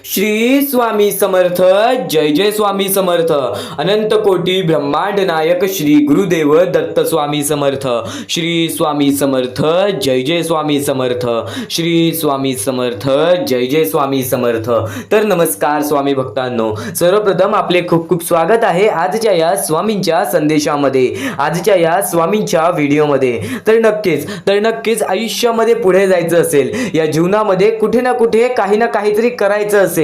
श्री स्वामी समर्थ. जय जय स्वामी समर्थ. अनंत कोटी ब्रह्मांड नायक श्री गुरुदेव दत्त स्वामी समर्थ. श्री स्वामी समर्थ. जय जय स्वामी समर्थ. श्री स्वामी समर्थ. जय जय स्वामी समर्थ. तर नमस्कार स्वामी भक्तांनो, सर्वप्रथम आपले खूप खूप स्वागत आहे आजच्या या स्वामींच्या संदेशामध्ये, आजच्या या स्वामींच्या व्हिडिओमध्ये. तर नक्कीच आयुष्यामध्ये पुढे जायचं असेल, या जीवनामध्ये कुठे ना कुठे काही ना काहीतरी करायचं असेल,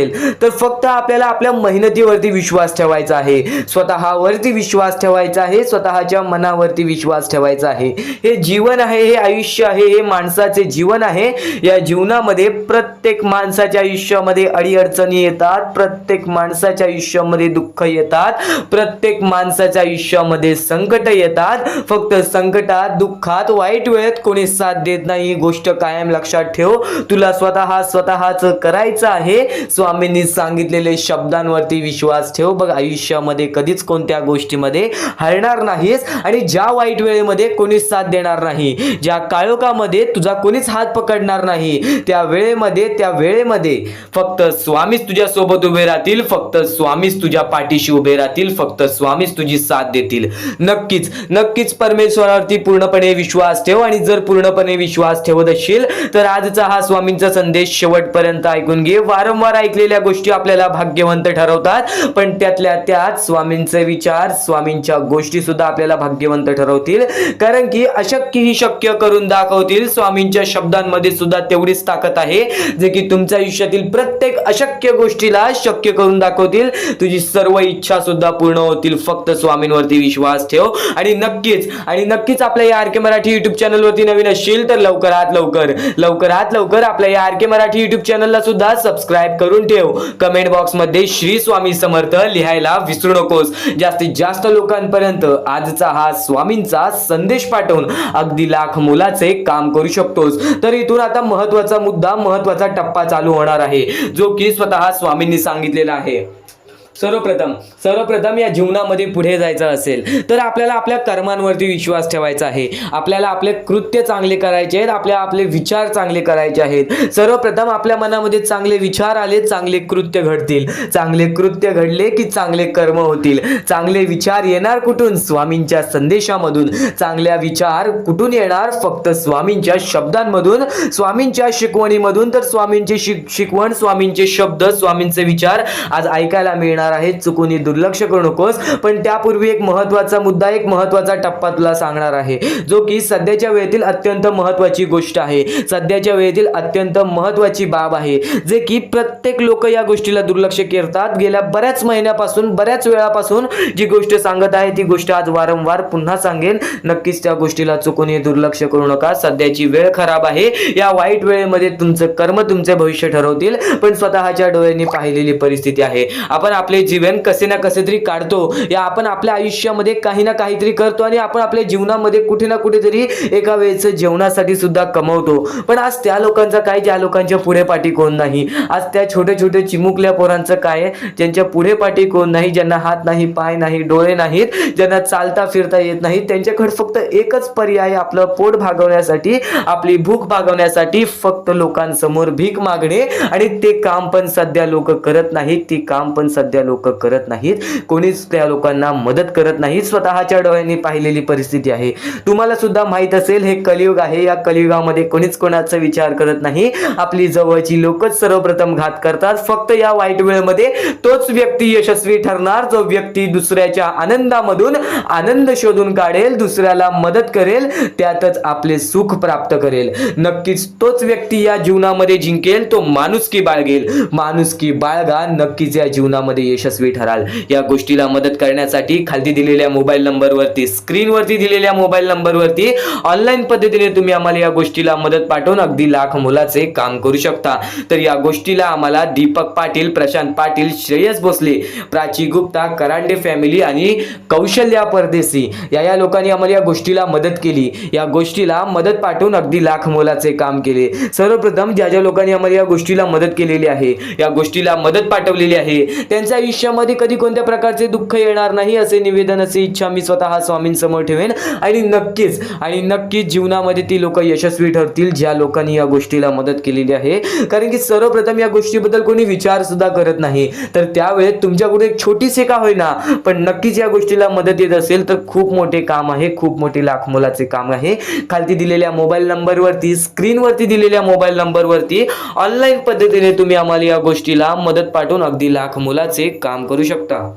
तर फक्त आपल्याला आपल्या मेहनतीवरती विश्वास ठेवायचा आहे, स्वतःवरती विश्वास ठेवायचा आहे, स्वतःच्या मनावरती विश्वास ठेवायचा आहे. हे जीवन आहे, हे आयुष्य आहे, हे माणसाचे जीवन आहे. या जीवनामध्ये प्रत्येक माणसाच्या आयुष्यामध्ये अडीअडचणी येतात, प्रत्येक माणसाच्या आयुष्यामध्ये दुःख येतात, प्रत्येक माणसाच्या आयुष्यामध्ये संकट येतात. फक्त संकटात, दुःखात, वाईट वेळेत कोणी साथ देत नाही. गोष्ट कायम लक्षात ठेव, तुला स्वतःच करायचं आहे. स्वामींनी सांगितलेले शब्दांवरती विश्वास ठेव. बघ, आयुष्यामध्ये कधीच कोणत्या गोष्टीमध्ये हरणार नाहीस आणि ज्या वाईट वेळेमध्ये कोणीच साथ देणार नाही, ज्या काळोखामध्ये तुझा कोणीच हात पकडणार नाही, त्या वेळेमध्ये फक्त स्वामीच तुझ्या सोबत उभे राहतील, फक्त स्वामीच तुझ्या पाठीशी उभे राहतील, फक्त स्वामीच तुझी साथ देतील. नक्कीच परमेश्वरावरती पूर्णपणे विश्वास ठेव. आणि जर पूर्णपणे विश्वास ठेवत असशील तर आजचा हा स्वामींचा संदेश शेवटपर्यंत ऐकून घे. वारंवार ऐकलेल्या गोष्टी आपल्याला भाग्यवंत ठरवतात, पण त्यातल्या त्यात स्वामींचे विचार, स्वामींच्या गोष्टी सुद्धा आपल्याला भाग्यवंत ठरवतील. कारण की अशक्य ही शक्य करून दाखवतील. स्वामींच्या शब्दांमध्ये सुद्धा तेवढीच ताकद आहे जे की तुमच्या आयुष्यातील प्रत्येक अशक्य गोष्टीला शक्य करून दाखवतील. तुझी सर्व इच्छा सुद्धा पूर्ण होतील. फक्त स्वामींवरती विश्वास ठेव. आणि नक्कीच आपल्या या आर के मराठी युट्यूब चॅनल वरती नवीन असशील तर लवकरात लवकर आपल्या या आर के मराठी युट्यूब चॅनलला सुद्धा सबस्क्राईब करून ठेव. कमेंट बॉक्स मध्ये श्री स्वामी समर्थ लिहायला विसरू नकोस. जास्तीत जास्त लोकांपर्यंत आजचा हा स्वामींचा संदेश पाठवून अगदी लाख मोलाचे काम करू शकतोस. तर इथून आता महत्वाचा मुद्दा, महत्वाचा टप्पा चालू होणार आहे, जो की स्वतः स्वामींनी सांगितलेला आहे. सर्वप्रथम या जीवनामध्ये पुढे जायचं असेल तर आपल्याला आपल्या कर्मांवरती विश्वास ठेवायचा आहे. आपल्याला आपले कृत्य चांगले करायचे आहेत, आपले विचार चांगले करायचे आहेत. सर्वप्रथम आपल्या मनामध्ये चांगले विचार आले, चांगले कृत्य घडतील. चांगले कृत्य घडले की चांगले कर्म होतील. चांगले विचार येणार कुठून? स्वामींच्या संदेशामधून. चांगल्या विचार कुठून येणार? फक्त स्वामींच्या शब्दांमधून, स्वामींच्या शिकवणीमधून. तर स्वामींची शिकवण, स्वामींचे शब्द, स्वामींचे विचार आज ऐकायला मिळणार आहे. चुकून दुर्लक्ष करू नकोस. पण त्यापूर्वी एक महत्वाचा मुद्दा, एक महत्वाचा टप्पा तुला सांगणार आहे, जो की सध्याच्या वेळेतील अत्यंत महत्वाची गोष्ट आहे, सध्याच्या वेळेतील अत्यंत महत्वाची बाब आहे, जे की प्रत्येक लोक या गोष्टीला दुर्लक्ष करतात. गेल्या बऱ्याच महिन्यापासून, बऱ्याच वेळापासून जी गोष्ट सांगत आहे ती गोष्ट आज वारंवार पुन्हा सांगेन. नक्कीच त्या गोष्टीला चुकून दुर्लक्ष करू नका. सध्याची वेळ खराब आहे. या वाईट वेळेमध्ये तुमचं कर्म तुमचे भविष्य ठरवतील. पण स्वतःच्या डोळ्यांनी पाहिलेली परिस्थिती आहे. आपण आपले जीवन कसे ना कसे तरी काढतो, या आपण आपल्या आयुष्यामध्ये काही ना काहीतरी करतो आणि आपण आपल्या जीवनामध्ये कुठे ना कुठेतरी एका वेळेचं जेवणासाठी सुद्धा कमवतो. पण आज त्या लोकांचं काय, ज्या लोकांच्या पुढे पाठी कोण नाही? आज त्या छोटे चिमुकल्या पोरांचं काय, ज्यांच्या पुढे पाठी कोण नाही, ज्यांना हात नाही, पाय नाही, डोळे नाहीत, ज्यांना चालता फिरता येत नाही, त्यांच्याकडे फक्त एकच पर्याय, आपलं पोट भागवण्यासाठी, आपली भूक भागवण्यासाठी फक्त लोकांसमोर भीक मागणे. आणि ते काम पण सध्या लोक करत नाहीत. कोणीच त्या लोकांना मदत करत नाही. स्वतःच्या डोळ्यांनी पाहिलेली परिस्थिती आहे. तुम्हाला सुद्धा माहित असेल, हे कलियुग आहे. या कलियुगामध्ये कोणीच कोणाचा विचार करत नाही. आपली जवळची लोकच सर्वप्रथम घात करतात. फक्त या वाईट वेळेमध्ये तोच व्यक्ती यशस्वी ठरणार, जो व्यक्ती दुसऱ्याच्या आनंदामधून आनंद शोधून काढेल, दुसऱ्याला मदत करेल, त्यातच आपले सुख प्राप्त करेल. नक्कीच तोच व्यक्ती या जीवनामध्ये जिंकेल. तो माणुसकी बाळगा. नक्कीच या जीवनामध्ये यशस्वी ठराल. या गोष्टीला मदत करण्यासाठी खाली दिलेल्या मोबाईल नंबरवरती, स्क्रीनवरती दिलेल्या मोबाईल नंबरवरती ऑनलाईन पद्धतीने तुम्ही आम्हाला या गोष्टीला मदत पाठवून अगदी लाख मोलाचे काम करू शकता. तर या गोष्टीला आम्हाला दीपक पाटील, प्रशांत पाटील, श्रेयस भोसले, प्राची गुप्ता, करांडे फॅमिली आणि कौशल्या परदेशी या लोकांनी आम्हाला या गोष्टीला मदत केली. या गोष्टीला मदत पाठवून अगदी लाख मोलाचे काम केले. सर्वप्रथम ज्या लोकांनी आम्हाला या गोष्टीला मदत केलेली आहे, या गोष्टीला मदत पाठवलेली आहे, त्यांच्या आयुष्यामध्ये कधी कोणत्या प्रकारचे दुःख येणार नाही असे निवेदन, असे इच्छा मी स्वतः स्वामींसमोर ठेवेन. आणि नक्कीच जीवनामध्ये ती लोक यशस्वी ठरतील ज्या लोकांनी या गोष्टीला मदत केलेली आहे. कारण की सर्वप्रथम या गोष्टीबद्दल कोणी विचार सुद्धा करत नाही. तर त्यावेळेस तुमच्याकडे एक छोटीशी का होईना पण नक्कीच या गोष्टीला मदत येत असेल तर खूप मोठे काम आहे, खूप मोठे लाख मोलाचे काम आहे. खालती दिलेल्या मोबाईल नंबरवरती, स्क्रीनवरती दिलेल्या मोबाईल नंबरवरती ऑनलाईन पद्धतीने तुम्ही आम्हाला या गोष्टीला मदत पाठवून अगदी लाख मोलाचे काम करू शकता.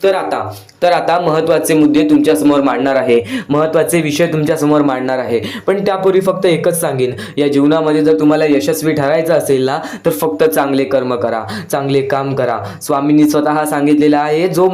तर आता महत्त्वाचे मुद्दे तुमच्या समोर मांडणार आहे, महत्त्वाचे विषय तुमच्या समोर मांडणार आहे. पण त्यापूर्वी फक्त एकच सांगेन, या जीवनामध्ये जर तुम्हाला यशस्वी ठरायचं असेल ना तर फक्त चांगले कर्म करा, चांगले काम करा. स्वामींनी स्वतः सांगितलेलं आहे, जो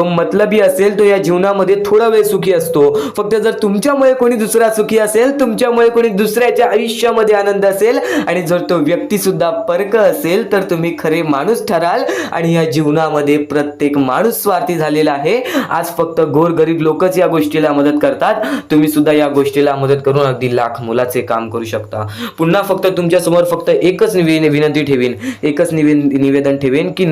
मतलबी असेल तो या जीवनामध्ये थोडा वेळ सुखी असतो. फक्त जर तुमच्यामुळे कोणी दुसरा सुखी असेल, तुमच्यामुळे कोणी दुसऱ्याच्या आयुष्यामध्ये आनंद असेल आणि जर तो व्यक्ती सुद्धा परक असेल तर तुम्ही खरे माणूस ठराल. आणि या जीवनामध्ये प्रत्येक माणूस स्वार्थी झालेला आहे. आज फक्त गोरगरीब लोकच या गोष्टीला मदत करतात. तुम्ही सुद्धा या गोष्टीला मदत करून अगदी लाख मोलाचे काम करू शकता. पुन्हा फक्त तुमच्या समोर फक्त एकच विनंती ठेवीन, एकच निवेदन ठेवेन की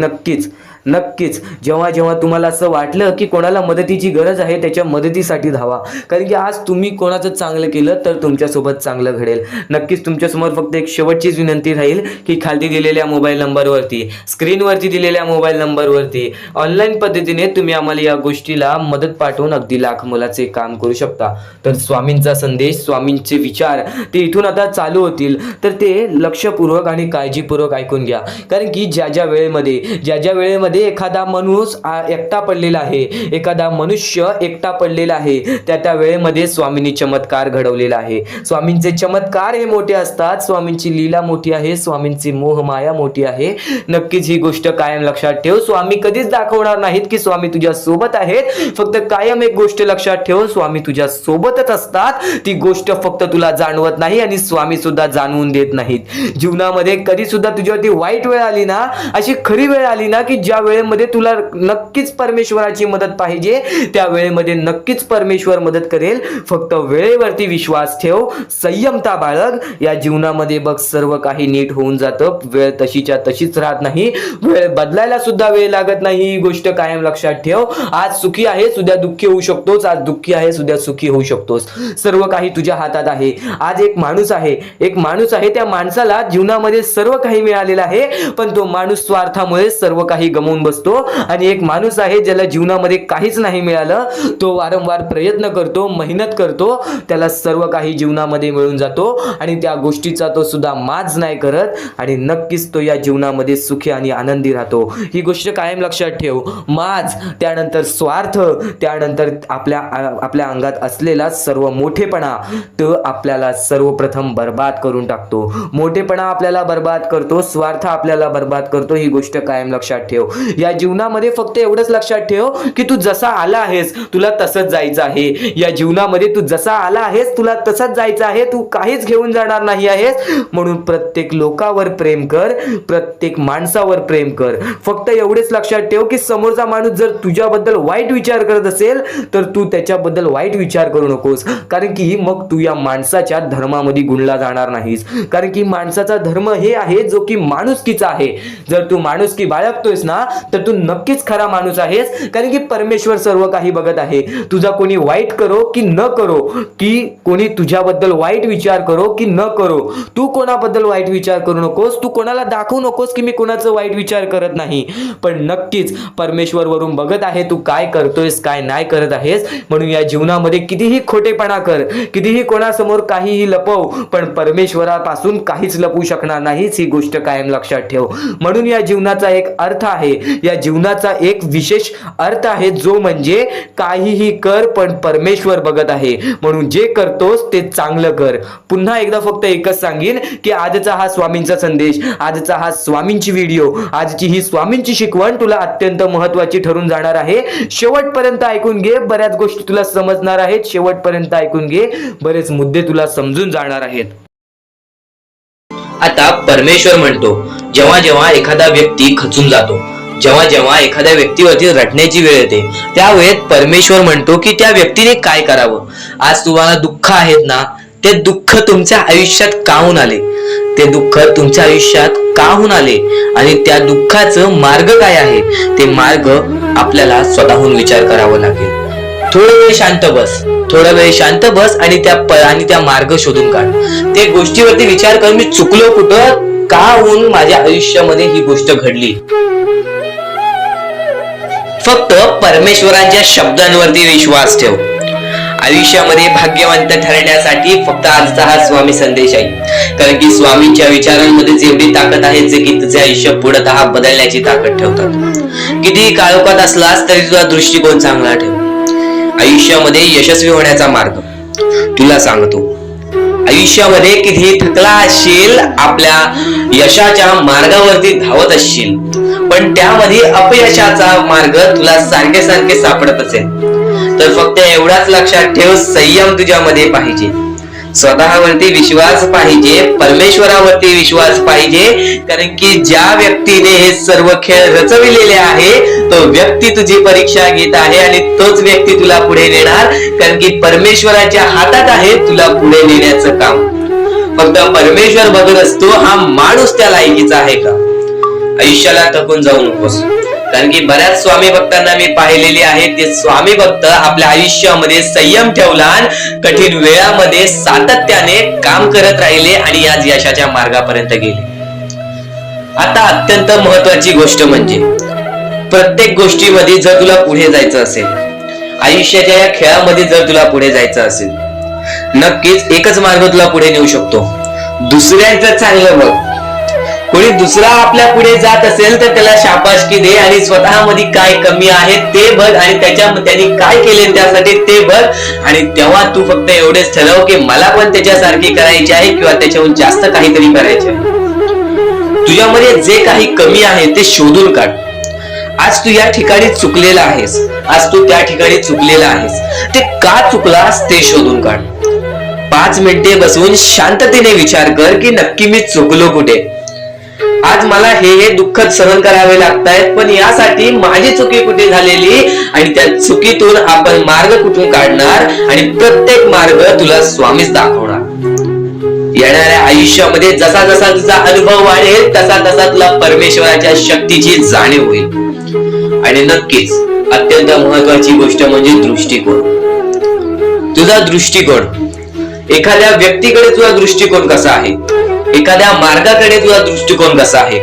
नक्कीच जेव्हा तुम्हाला असं वाटलं की कोणाला मदतीची गरज आहे त्याच्या मदतीसाठी धावा. कारण की आज तुम्ही कोणाचं चांगलं केलं तर तुमच्यासोबत चांगलं घडेल. नक्कीच तुमच्यासमोर फक्त एक शेवटचीच विनंती राहील की खाली दिलेल्या मोबाईल नंबरवरती, स्क्रीनवरती दिलेल्या मोबाईल नंबरवरती ऑनलाईन पद्धतीने तुम्ही आम्हाला या गोष्टीला मदत पाठवून अगदी लाख मोलाचे काम करू शकता. तर स्वामींचा संदेश, स्वामींचे विचार ते इथून आता चालू होतील तर ते लक्षपूर्वक आणि काळजीपूर्वक ऐकून घ्या. कारण की ज्या वेळेमध्ये एखादा माणूस एकटा पडलेला आहे, एखादा मनुष्य एकटा पडलेला आहे, त्या वेळेमध्ये स्वामींनी चमत्कार घडवलेला आहे. स्वामींचे चमत्कार हे मोठे असतात, स्वामींची लीला मोठी आहे, स्वामींची मोहमाया मोठी आहे. नक्कीच ही गोष्ट कायम लक्षात ठेव. स्वामी कधीच दाखवणार नाहीत की स्वामी तुझ्या सोबत आहेत. फक्त कायम एक गोष्ट लक्षात ठेव, स्वामी तुझ्या सोबतच असतात. ती गोष्ट फक्त तुला जाणवत नाही आणि स्वामी सुद्धा जाणवून देत नाहीत. जीवनामध्ये कधी सुद्धा तुझ्यावरती वाईट वेळ आली ना, अशी खरी वेळ आली ना की ज्या वेळेमध्ये तुला नक्कीच परमेश्वराची मदत पाहिजे, त्या वेळेमध्ये नक्कीच परमेश्वर मदत करेल. फक्त वेळेवरती विश्वास ठेव, संयमता बाळग. या जीवनामध्ये बघ सर्व काही नीट होऊन जातं. वेळ तशीच्या तशीच राहत नाही, वेळ बदलायला सुद्धा वेळ लागत नाही. ही गोष्ट कायम लक्षात ठेव. आज सुखी आहे उद्या दुःखी होऊ शकतोस, आज दुःखी आहे उद्या सुखी होऊ शकतोस. सर्व काही तुझ्या हातात आहे. आज एक माणूस आहे, त्या माणसाला जीवनामध्ये सर्व काही मिळालेलं आहे पण तो माणूस स्वार्थामुळे सर्व काही गमावून बसतो. आणि एक माणूस आहे ज्याला जीवनामध्ये काहीच नाही मिळालं, तो वारंवार प्रयत्न करतो, मेहनत करतो, त्याला सर्व काही जीवनामध्ये मिळून जातो आणि त्या गोष्टीचा तो सुद्धा माज नाही करत आणि नक्कीच तो या जीवनामध्ये सुखी आणि आनंदी राहतो. ही गोष्ट कायम लक्षात ठेव. माज, त्यानंतर स्वार्थ, त्यानंतर आपल्या अंगात असलेला सर्व मोठेपणा तो आपल्याला सर्वप्रथम बर्बाद करून टाकतो. मोठेपणा आपल्याला बर्बाद करतो, स्वार्थ आपल्याला बर्बाद करतो. ही गोष्ट कायम लक्षात ठेव. या जीवनामध्ये फक्त एवढंच लक्षात ठेव की तू जसा आला आहेस तुला तसंच जायचं आहे. या जीवनामध्ये तू जसा आला आहेस तुला तसंच जायचं आहे. तू काहीच घेऊन जाणार नाही आहेस. म्हणून प्रत्येक लोकावर प्रेम कर, प्रत्येक माणसावर प्रेम कर. फक्त एवढेच लक्षात ठेव की समोरचा माणूस जर तुझ्याबद्दल वाईट विचार करत असेल तर तू त्याच्याबद्दल वाईट विचार करू नकोस. कारण की मग तू या माणसाच्या धर्मामध्ये गुंडला जाणार नाहीस. कारण की माणसाचा धर्म हे आहे जो की माणुसकीचा आहे. जर तू माणुसकी बाळगतोयस ना तर तू नक्कीच खरा माणूस आहेस. कारण की परमेश्वर सर्व काही बघत आहे. तुझा कोणी वाईट करो की न करो, की कोणी तुझ्याबद्दल वाईट विचार करो की न करो, तू कोणाबद्दल वाईट विचार करू नकोस. तू कोणाला दाखवू नकोस की मी कोणाचं वाईट विचार करत नाही. पण नक्कीच परमेश्वर वरून बघत आहे तू काय करतोयस, काय नाही करत आहेस. म्हणून या जीवनामध्ये कितीही खोटेपणा कर, कितीही कोणासमोर काहीही लपव, पण परमेश्वरापासून काहीच लपू शकणार नाहीस. ही गोष्ट कायम लक्षात ठेव. म्हणून या जीवनाचा एक अर्थ आहे, या जीवनाचा एक विशेष अर्थ आहे जो म्हणजे काहीही कर पण परमेश्वर बघत आहे. म्हणून जे करतोस ते चांगलं कर. पुन्हा एकदा फक्त एकच सांगेन की आजचा हा स्वामींचा संदेश, आजचा हा स्वामींची व्हिडिओ, आजची ही स्वामींची शिकवण तुला अत्यंत महत्त्वाची ठरून जाणार आहे. शेवटपर्यंत ऐकून घे, बऱ्याच गोष्टी तुला समजणार आहेत. शेवटपर्यंत ऐकून घे, बरेच मुद्दे तुला समजून जाणार आहेत. आता परमेश्वर म्हणतो, जेव्हा जेव्हा एखादा व्यक्ती खचून जातो, जेव्हा जेव्हा एखाद्या व्यक्तीवरती रटण्याची वेळ येते, त्यावेळेत परमेश्वर म्हणतो की त्या व्यक्तीने काय करावं. आज तुम्हाला दुःख आहेत ना, ते दुःख तुमच्या आयुष्यात काहून आले, ते दुःख तुमच्या आयुष्यात का होऊन आले आणि त्या दुःखाचं मार्ग काय आहे ते मार्ग आपल्याला स्वतःहून विचार करावा लागेल. थोडा वेळ शांत बस आणि त्या मार्ग शोधून काढ. ते गोष्टीवरती विचार कर, मी चुकलो कुठं, का होऊन माझ्या आयुष्यामध्ये ही गोष्ट घडली. फक्त परमेश्वरांच्या शब्दांवरती विश्वास ठेव. आयुष्यामध्ये भाग्यवंत ठरण्यासाठी फक्त आजचा हा स्वामी संदेश आहे. कारण की स्वामींच्या विचारांमध्ये एवढी ताकद आहे जे की तुझे आयुष्य पूर्णतः बदलण्याची ताकद ठेवतात. किती काळोखात असलास तरी तुझा दृष्टिकोन चांगला ठेव. आयुष्यामध्ये यशस्वी होण्याचा मार्ग तुला सांगतो. आयुष्यामध्ये किती थकला असशील, आपल्या यशाच्या मार्गावरती धावत असशील, पण त्यामध्ये अपयशाचा मार्ग तुला सारखे सारखे सापडत असेल तर फक्त एवढाच लक्षात ठेव, संयम तुझ्यामध्ये पाहिजे, स्वतःवरती विश्वास पाहिजे, परमेश्वरावरती विश्वास पाहिजे. कारण की ज्या व्यक्तीने हे सर्व खेळ रचविलेले आहे तो व्यक्ती तुझी परीक्षा घेत आहे आणि तोच व्यक्ती तुला पुढे नेणार. कारण की परमेश्वराच्या हातात आहे तुला पुढे नेण्याचं काम. फक्त परमेश्वर बघत असतो हा माणूस त्या लायकीचा आहे का. आयुष्याला थकून जाऊ नकोस. कारण की बऱ्याच स्वामी भक्तांना मी पाहिलेले आहे, ते स्वामी भक्त आपल्या आयुष्यामध्ये संयम ठेवला, कठीण वेळामध्ये सातत्याने काम करत राहिले आणि आज यशाच्या मार्गापर्यंत गेले. आता अत्यंत महत्वाची गोष्ट म्हणजे प्रत्येक गोष्टीमध्ये जर तुला पुढे जायचं असेल, आयुष्याच्या या खेळामध्ये जर तुला पुढे जायचं असेल, नक्कीच एकच मार्ग तुला पुढे नेऊ शकतो. दुसऱ्यांचं चांगलं बघ. कोणी दुसरा आपल्या पुढे जात असेल तर त्याला शाबासकी दे आणि स्वतःमध्ये काय कमी आहे ते बघ आणि त्यांनी काय केले त्यासाठी ते बघ. आणि तेव्हा तू फक्त एवढेच ठरव की मला पण त्याच्यासारखी करायची आहे किंवा त्याच्याहून जास्त काहीतरी करायचे आहे. तुझ्यामध्ये जे काही कमी आहे ते शोधून काढ. आज तू या ठिकाणी चुकलेला आहेस, आज तू त्या ठिकाणी चुकलेला आहेस, ते का चुकलास ते शोधून काढ. 5 मिनिटे बसून शांततेने विचार कर की नक्की मी चुकलो कुठे. आज मला हे दुःख सहन करावे लागतायत, पण यासाठी माझी चुकी कुठे झालेली आणि त्या चुकीतून आपण मार्ग कुठून काढणार आणि प्रत्येक मार्ग तुला स्वामीच दाखवणार. येणाऱ्या आयुष्यामध्ये जसा जसा तुझा अनुभव वाढेल तसा तसा तुला परमेश्वराच्या शक्तीची जाणीव होईल. आणि नक्कीच अत्यंत महत्वाची गोष्ट म्हणजे दृष्टिकोन. तुझा दृष्टिकोन, एखाद्या व्यक्तीकडे तुझा दृष्टिकोन कसा आहे, एखाद्या मार्गाकडे तुझा दृष्टिकोन कसा आहे,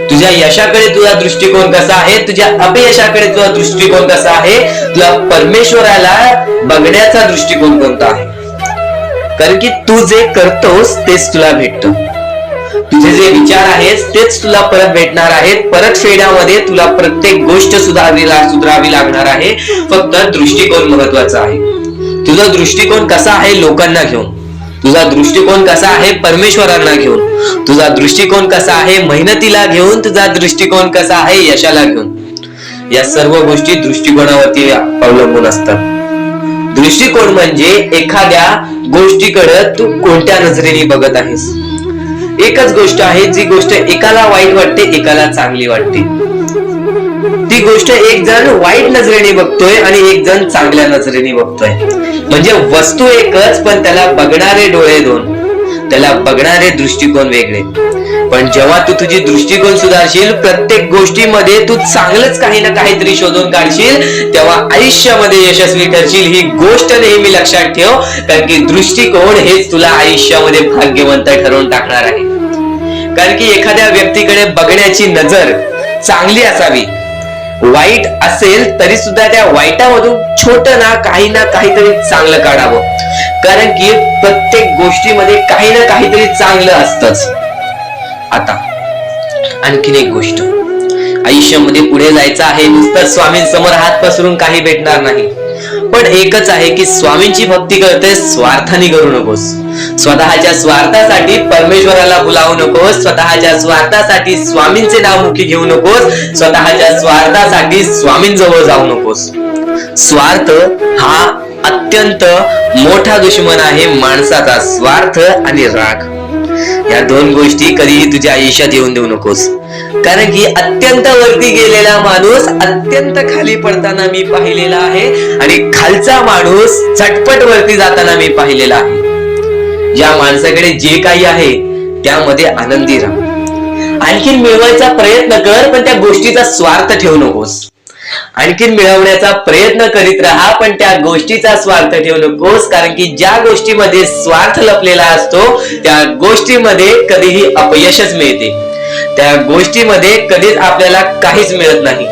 तुझ्या यशाकडे तुझा दृष्टिकोन कसा आहे, तुझ्या अपयशाकडे तुझा दृष्टिकोन कसा आहे, तुला परमेश्वराला बघण्याचा दृष्टिकोन कोणता आहे. कारण की तू जे करतोस तेच तुला भेटतं. तुझे जे विचार आहेत तेच तुला परत भेटणार आहेत. परत फेड्यामध्ये तुला प्रत्येक गोष्ट सुधारावी लागणार आहे. फक्त दृष्टिकोन महत्वाचा आहे. तुझा दृष्टिकोन कसा आहे लोकांना घेऊन, तुझा दृष्टिकोन कसा आहे परमेश्वरांना घेऊन, तुझा दृष्टिकोन कसा आहे मेहनतीला घेऊन, तुझा दृष्टिकोन कसा आहे यशाला घेऊन. या सर्व गोष्टी दृष्टिकोनावरती अवलंबून असतात. दृष्टिकोन म्हणजे एखाद्या गोष्टीकडे तू कोणत्या नजरेने बघत आहेस. एकच गोष्ट आहे जी गोष्ट एकाला वाईट वाटते एकाला चांगली वाटते. ती गोष्ट एक जण वाईट नजरेने बघतोय आणि एक जण चांगल्या नजरेने बघतोय. म्हणजे वस्तू एकच पण त्याला बघणारे डोळे दोन, त्याला बघणारे दृष्टिकोन वेगळे. पण जेव्हा तू तुझी दृष्टिकोन सुधारशील, प्रत्येक गोष्टीमध्ये तू चांगलंच काही ना काहीतरी शोधून काढशील, तेव्हा आयुष्यामध्ये यशस्वी ठरशील. ही गोष्ट नेहमी लक्षात ठेव. कारण की दृष्टिकोन हेच तुला आयुष्यामध्ये भाग्यवंत ठरवून टाकणार आहे. कारण की एखाद्या व्यक्तीकडे बघण्याची नजर चांगली असावी. वाईट असेल तरी सुद्धा त्या वाईटामधून छोट ना काहीतरी चांगलं काढावं. कारण की प्रत्येक गोष्टीमध्ये काही ना काहीतरी चांगलं असतंच. आता आणखीन एक गोष्ट, आयुष्यामध्ये पुढे जायचं आहे, नुसतं स्वामींसमोर हात पसरून काही भेटणार नाही. पण एकच आहे की स्वामींची भक्ती करते स्वार्थाने करू नकोस. स्वतःच्या स्वार्थासाठी परमेश्वराला भुलावू नकोस. स्वतःच्या स्वार्थासाठी स्वामींचे नाव मुखी घेऊ नकोस. स्वतःच्या स्वार्थासाठी स्वामींजवळ जाऊ नकोस. स्वार्थ हा अत्यंत मोठा दुश्मन आहे माणसाचा. स्वार्थ आणि राग या दोन गोष्टी कधीही तुझ्या आयुष्यात येऊन देऊ नकोस. कारण की अत्यंत वरती गेलेला माणूस अत्यंत खाली पडताना मी पाहिलेला आहे आणि खालचा माणूस झटपट वरती जाताना मी पाहिलेला आहे. ज्या माणसाकडे जे काही आहे त्यामध्ये आनंदी राहा. आणखीन मिळवायचा प्रयत्न कर, पण त्या गोष्टीचा स्वार्थ ठेवू नकोस. आणखीन मिळवण्याचा प्रयत्न करीत राहा, पण त्या गोष्टीचा स्वार्थ ठेवू नकोस. कारण की ज्या गोष्टीमध्ये स्वार्थ लपलेला असतो त्या गोष्टीमध्ये कधीही अपयशच मिळते. त्या गोष्टीमध्ये कधीच आपल्याला काहीच मिळत नाही.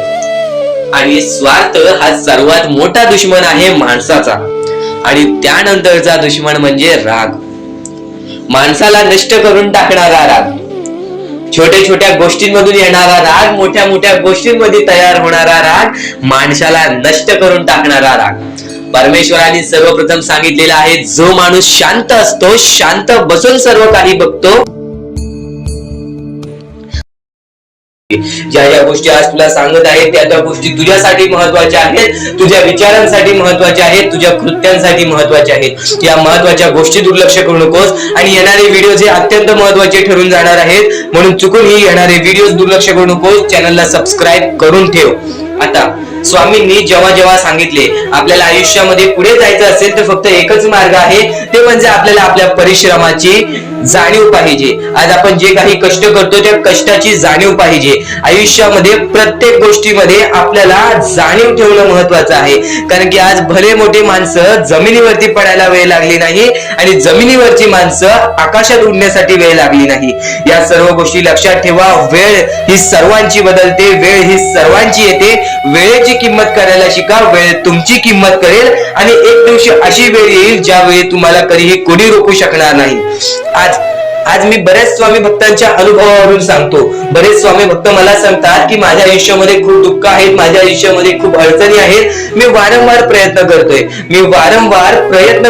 आणि स्वार्थ हा सर्वात मोठा दुश्मन आहे माणसाचा. आणि त्यानंतरचा दुश्मन म्हणजे राग. माणसाला नष्ट करून टाकणारा राग, छोट्या छोट्या गोष्टींमधून येणारा राग, मोठ्या मोठ्या गोष्टींमध्ये तयार होणारा राग, माणसाला नष्ट करून टाकणारा राग. परमेश्वराने सर्वप्रथम सांगितलेलं आहे, जो माणूस शांत असतो, शांत बसून सर्व काही बघतो, ज्या ज्या गोष्टी आज तुला सांगत आहेत त्या त्या गोष्टी तुझ्यासाठी महत्वाच्या आहेत, तुझ्या विचारांसाठी महत्वाच्या आहेत, तुझ्या कृत्यांसाठी महत्वाच्या आहेत. या महत्वाच्या गोष्टी दुर्लक्ष करू नकोस. आणि येणारे व्हिडिओ जे अत्यंत महत्वाचे ठरून जाणार आहेत, म्हणून चुकूनही येणारे व्हिडिओ दुर्लक्ष करू नकोस. चॅनलला सबस्क्राईब करून ठेव. आता स्वामींनी जेव्हा जेव्हा सांगितले आपल्याला आयुष्यामध्ये पुढे जायचं असेल तर फक्त एकच मार्ग आहे, ते म्हणजे आपल्याला आपल्या परिश्रमाची जाणीव पाहिजे. आज आपण जे काही कष्ट करतो त्या कष्टाची जाणीव पाहिजे. आयुष्यामध्ये प्रत्येक गोष्टीमध्ये आपल्याला जाणीव ठेवणं महत्वाचं आहे. कारण की आज भले मोठे माणसं जमिनीवरती पडायला वेळ लागली नाही आणि जमिनीवरची माणसं आकाशात उडण्यासाठी वेळ लागली नाही. या सर्व गोष्टी लक्षात ठेवा. वेळ ही सर्वांची बदलते, वेळ ही सर्वांची येते. वेळेची किंमत करायला शिका. वेळ तुमची किंमत करेल आणि एक दिवशी अशी वेळ येईल ज्यावेळी तुम्हाला कधीही कोणी रोखू शकणार नाही. आज मी बऱ्याच स्वामी भक्तांच्या अनुभवावरून सांगतो. बरेच स्वामी भक्त मला सांगतात की माझ्या आयुष्यामध्ये खूप दुःख आहेत, माझ्या आयुष्यामध्ये खूप अडचणी आहेत, मी वारंवार प्रयत्न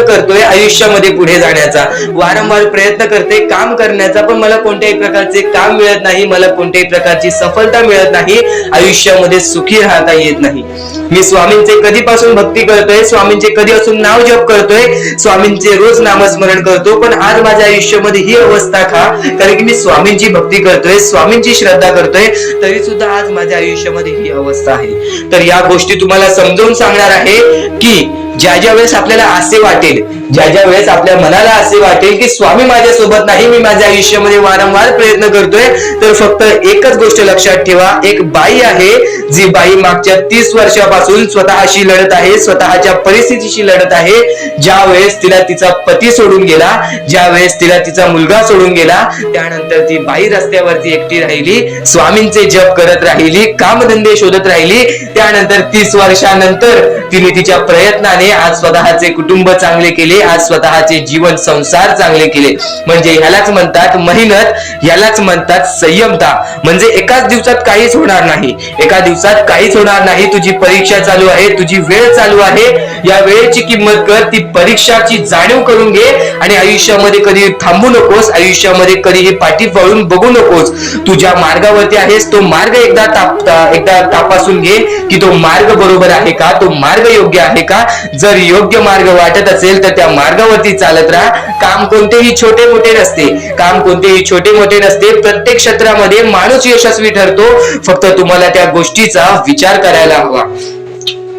करतोय आयुष्यामध्ये पुढे जाण्याचा, वारंवार प्रयत्न करते काम करण्याचा, पण मला कोणत्याही प्रकारचे काम मिळत नाही, मला कोणत्याही प्रकारची सफलता मिळत नाही, आयुष्यामध्ये सुखी राहता येत नाही. मी स्वामींचे कधीपासून भक्ती करतोय, स्वामींचे कधीपासून नाव जप करतोय, स्वामींचे रोज नामस्मरण करतो, पण आज माझ्या आयुष्यामध्ये ही अवस्था का? कारण की मी स्वामींची भक्ती करतोय, स्वामींची श्रद्धा करतोय, तरी सुद्धा आज माझ्या आयुष्यामध्ये ही अवस्था आहे. तर या गोष्टी तुम्हाला समजावून सांगणार आहे की ज्या ज्या वेळेस आपल्याला असे वाटेल, ज्या ज्या वेळेस आपल्या मनाला असे वाटेल की स्वामी माझ्या सोबत नाही, मी माझ्या आयुष्यामध्ये वारंवार प्रयत्न करतोय, तर फक्त एकच गोष्ट लक्षात ठेवा. एक बाई आहे, जी बाई मागच्या 30 वर्षापासून स्वतःशी लढत आहे, स्वतःच्या परिस्थितीशी लढत आहे. ज्या वेळेस तिला तिचा पती सोडून गेला, ज्या वेळेस तिला तिचा मुलगा सोडून गेला, त्यानंतर ती बाई रस्त्यावरती एकटी राहिली, स्वामींचे जप करत राहिली, कामधंदे शोधत राहिली. त्यानंतर 30 वर्षानंतर तिने तिच्या प्रयत्नाने आज स्वतःचे कुटुंब चांगले केले, आज स्वतःचे जीवन संसार चांगले केले. म्हणजे ह्यालाच म्हणतात मेहनत, ह्यालाच म्हणतात संयमता. म्हणजे एकाच दिवसात काहीच होणार नाही, एका दिवसात काहीच होणार नाही. तुझी परीक्षा चालू आहे, तुझी वेळ चालू आहे, या वेळेची किंमत कर, ती परीक्षाची जाणीव करून घे आणि आयुष्यामध्ये कधी थांबू नकोस, आयुष्यामध्ये कधीही पाठी वळून बघू नकोस. तुझ्या मार्गावरती आहेस, तो मार्ग एकदा तपासून घे की तो मार्ग बरोबर आहे का, तो मार्ग योग्य आहे का. जर योग्य मार्ग वाटत असेल तर त्या मार्गावरती चालत राहा. काम कोणतेही छोटे मोठे नसते, काम कोणतेही छोटे मोठे नसते. प्रत्येक क्षेत्रामध्ये माणूस यशस्वी ठरतो, फक्त तुम्हाला त्या गोष्टीचा विचार करायला हवा.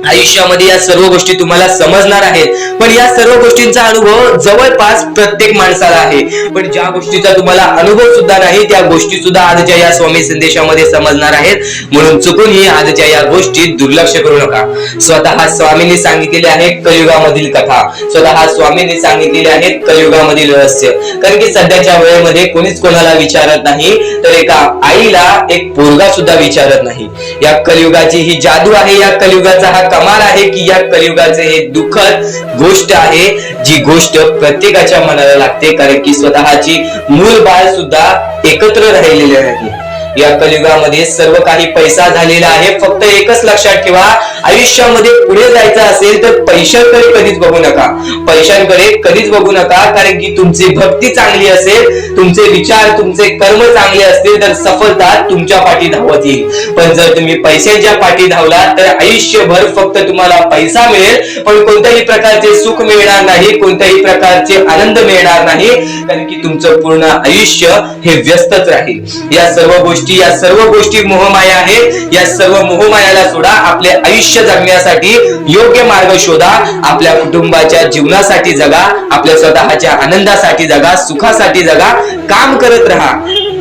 आयुष्यामध्ये या सर्व गोष्टी तुम्हाला समजणार आहेत, पण या सर्व गोष्टींचा अनुभव जवळपास प्रत्येक माणसाला आहे. पण ज्या गोष्टीचा तुम्हाला अनुभव सुद्धा नाही त्या गोष्टी सुद्धा आजच्या या स्वामी संदेशामध्ये समजणार आहेत. म्हणून चुकूनही आजच्या या गोष्टी दुर्लक्ष करू नका. स्वतः स्वामींनी सांगितलेले आहे कलियुगामधील कथा, स्वतः स्वामींनी सांगितलेले आहेत कलियुगामधील रहस्य. कारण की सध्याच्या वेळेमध्ये कोणीच कोणाला विचारत नाही, तर एका आईला एक पोरगा सुद्धा विचारत नाही. या कलियुगाची ही जादू आहे, या कलियुगाचा हा कमाल आहे की या कलियुगाचे हे दुःखद गोष्ट आहे, जी गोष्ट प्रत्येकाच्या मनाला लागते. कारण की स्वतःची मूल बाळ सुद्धा एकत्र राहिलेले नाही. या कलियुगामध्ये सर्व काही पैसा झालेला आहे. फक्त एकच लक्षात ठेवा, आयुष्यामध्ये पुढे जायचं असेल तर पैशांकडे कधीच बघू नका, पैशांकडे कधीच बघू नका. कारण की तुमची भक्ती चांगली असेल, तुमचे विचार, तुमचे कर्म चांगले असतील तर सफलता तुमच्या पाठी धावत येईल. पण जर तुम्ही पैशांच्या पाठी धावलात तर आयुष्यभर फक्त तुम्हाला पैसा मिळेल, पण कोणत्याही प्रकारचे सुख मिळणार नाही, कोणत्याही प्रकारचे आनंद मिळणार नाही. कारण की तुमचं पूर्ण आयुष्य हे व्यस्तच राहील. या सर्व गोष्टी गोष्टी, या सर्व गोष्टी मोहमाया आहेत. या सर्व मोहमायाला सोडा, आपले आयुष्य जगण्यासाठी योग्य मार्ग शोधा, आपल्या कुटुंबाच्या जीवनासाठी जगा, आपल्या स्वतःच्या आनंदासाठी जगा, सुखासाठी जगा, काम करत राहा,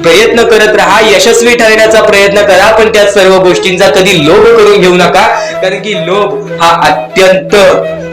प्रयत्न करत राहा, यशस्वी ठरण्याचा प्रयत्न करा. पण त्या सर्व गोष्टींचा कधी लोभ करून घेऊ नका, कारण की लोभ हा अत्यंत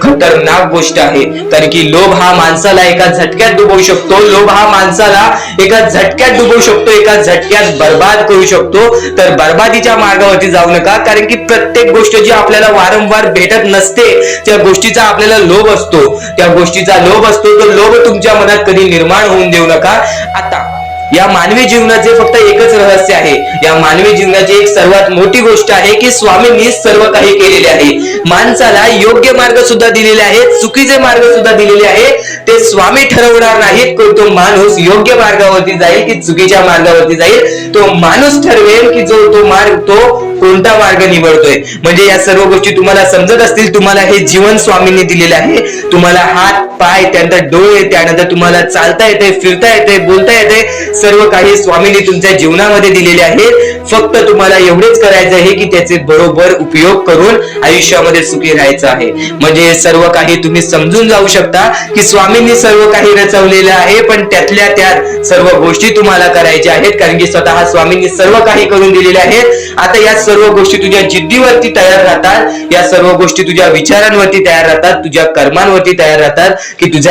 खतरनाक गोष्ट आहे. कारण की लोभ हा माणसाला एका झटक्यात डुबवू शकतो. लोभ हा माणसाला एका झटक्यात डुबवू शकतो, एका झटक्यात बर्बाद करू शकतो. तर बर्बादीच्या मार्गावरती जाऊ नका, कारण की प्रत्येक गोष्ट जी आपल्याला वारंवार भेटत नसते, त्या गोष्टीचा आपल्याला लोभ असतो, त्या गोष्टीचा लोभ असतो. तो लोभ तुमच्या मनात कधी निर्माण होऊन देऊ नका. आता या मानवी जीवनाचे फक्त एकच रहस्य आहे. या मानवी जीवनाची एक सर्वात मोठी गोष्ट आहे की स्वामींनी सर्व काही केलेले आहे. माणसाला योग्य मार्ग सुद्धा दिलेले आहेत, चुकीचे मार्ग सुद्धा दिलेले आहेत. ते स्वामी ठरवणार नाहीत की तो माणूस योग्य मार्गावरती जाईल की चुकीच्या मार्गावरती जाईल. तो माणूस ठरवेल की तो मार्ग, तो कोणता मार्ग निवडतोय. म्हणजे या सर्व गोष्टी तुम्हाला समजत असतील. तुम्हाला हे जीवन स्वामींनी दिलेले आहे. तुम्हाला हात, पाय, त्यानंतर डोळे, त्यानंतर तुम्हाला चालता येते, फिरता येते, बोलता येते, सर्व काही स्वामींनी तुमच्या जीवनामध्ये दिलेले आहेत. फक्त तुम्हाला एवढेच करायचं आहे की त्याचे बरोबर उपयोग करून आयुष्यामध्ये सुखी राहायचं आहे. म्हणजे सर्व काही तुम्ही समजून जाऊ शकता की स्वामींनी सर्व काही रचवलेलं आहे, पण त्यातल्या त्यात सर्व गोष्टी तुम्हाला करायच्या आहेत, कारण की स्वतः स्वामींनी सर्व काही करून दिलेले आहेत. आता या सर्व गोष्टी तुझ्या जिद्दीवरती तयार राहतात, या सर्व गोष्टी तुझ्या विचारांवरती तयार राहतात, तुझ्या कर्मांवरती तयार राहतात की तुझे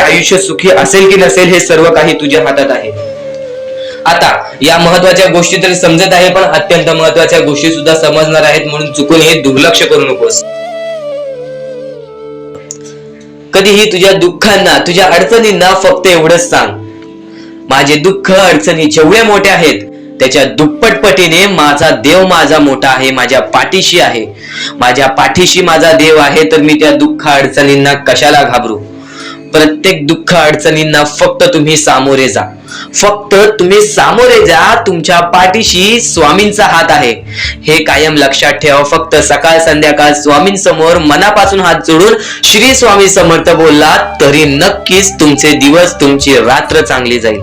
आयुष्य सुखी असेल की नसेल हे सर्व काही तुझ्या हातात आहे. आता या महत्वाच्या गोष्टी तरी समजत आहे, पण अत्यंत महत्वाच्या गोष्टी सुद्धा समजणार आहेत, म्हणून चुकून हे दुर्लक्ष करू नकोस. कधीही तुझ्या दुःखांना, तुझ्या अडचणींना फक्त एवढंच सांग, माझे दुःख अडचणी जेवढे मोठे आहेत त्याच्या दुप्पटपटीने माझा देव माझा मोठा आहे, माझ्या पाठीशी आहे. माझ्या पाठीशी माझा देव आहे, तर मी त्या दुःख अडचणींना कशाला घाबरू. प्रत्येक दुःख अडचणींना फक्त तुम्ही सामोरे जा, फक्त तुम्ही सामोरे जा. तुमच्या पाठीशी स्वामींचा हात आहे, हे कायम लक्षात ठेवा. फक्त सकाळ संध्याकाळ स्वामींसमोर मनापासून हात जोडून श्री स्वामी समर्थ बोलला तरी नक्कीच तुमचे दिवस, तुमची रात्र चांगली जाईल.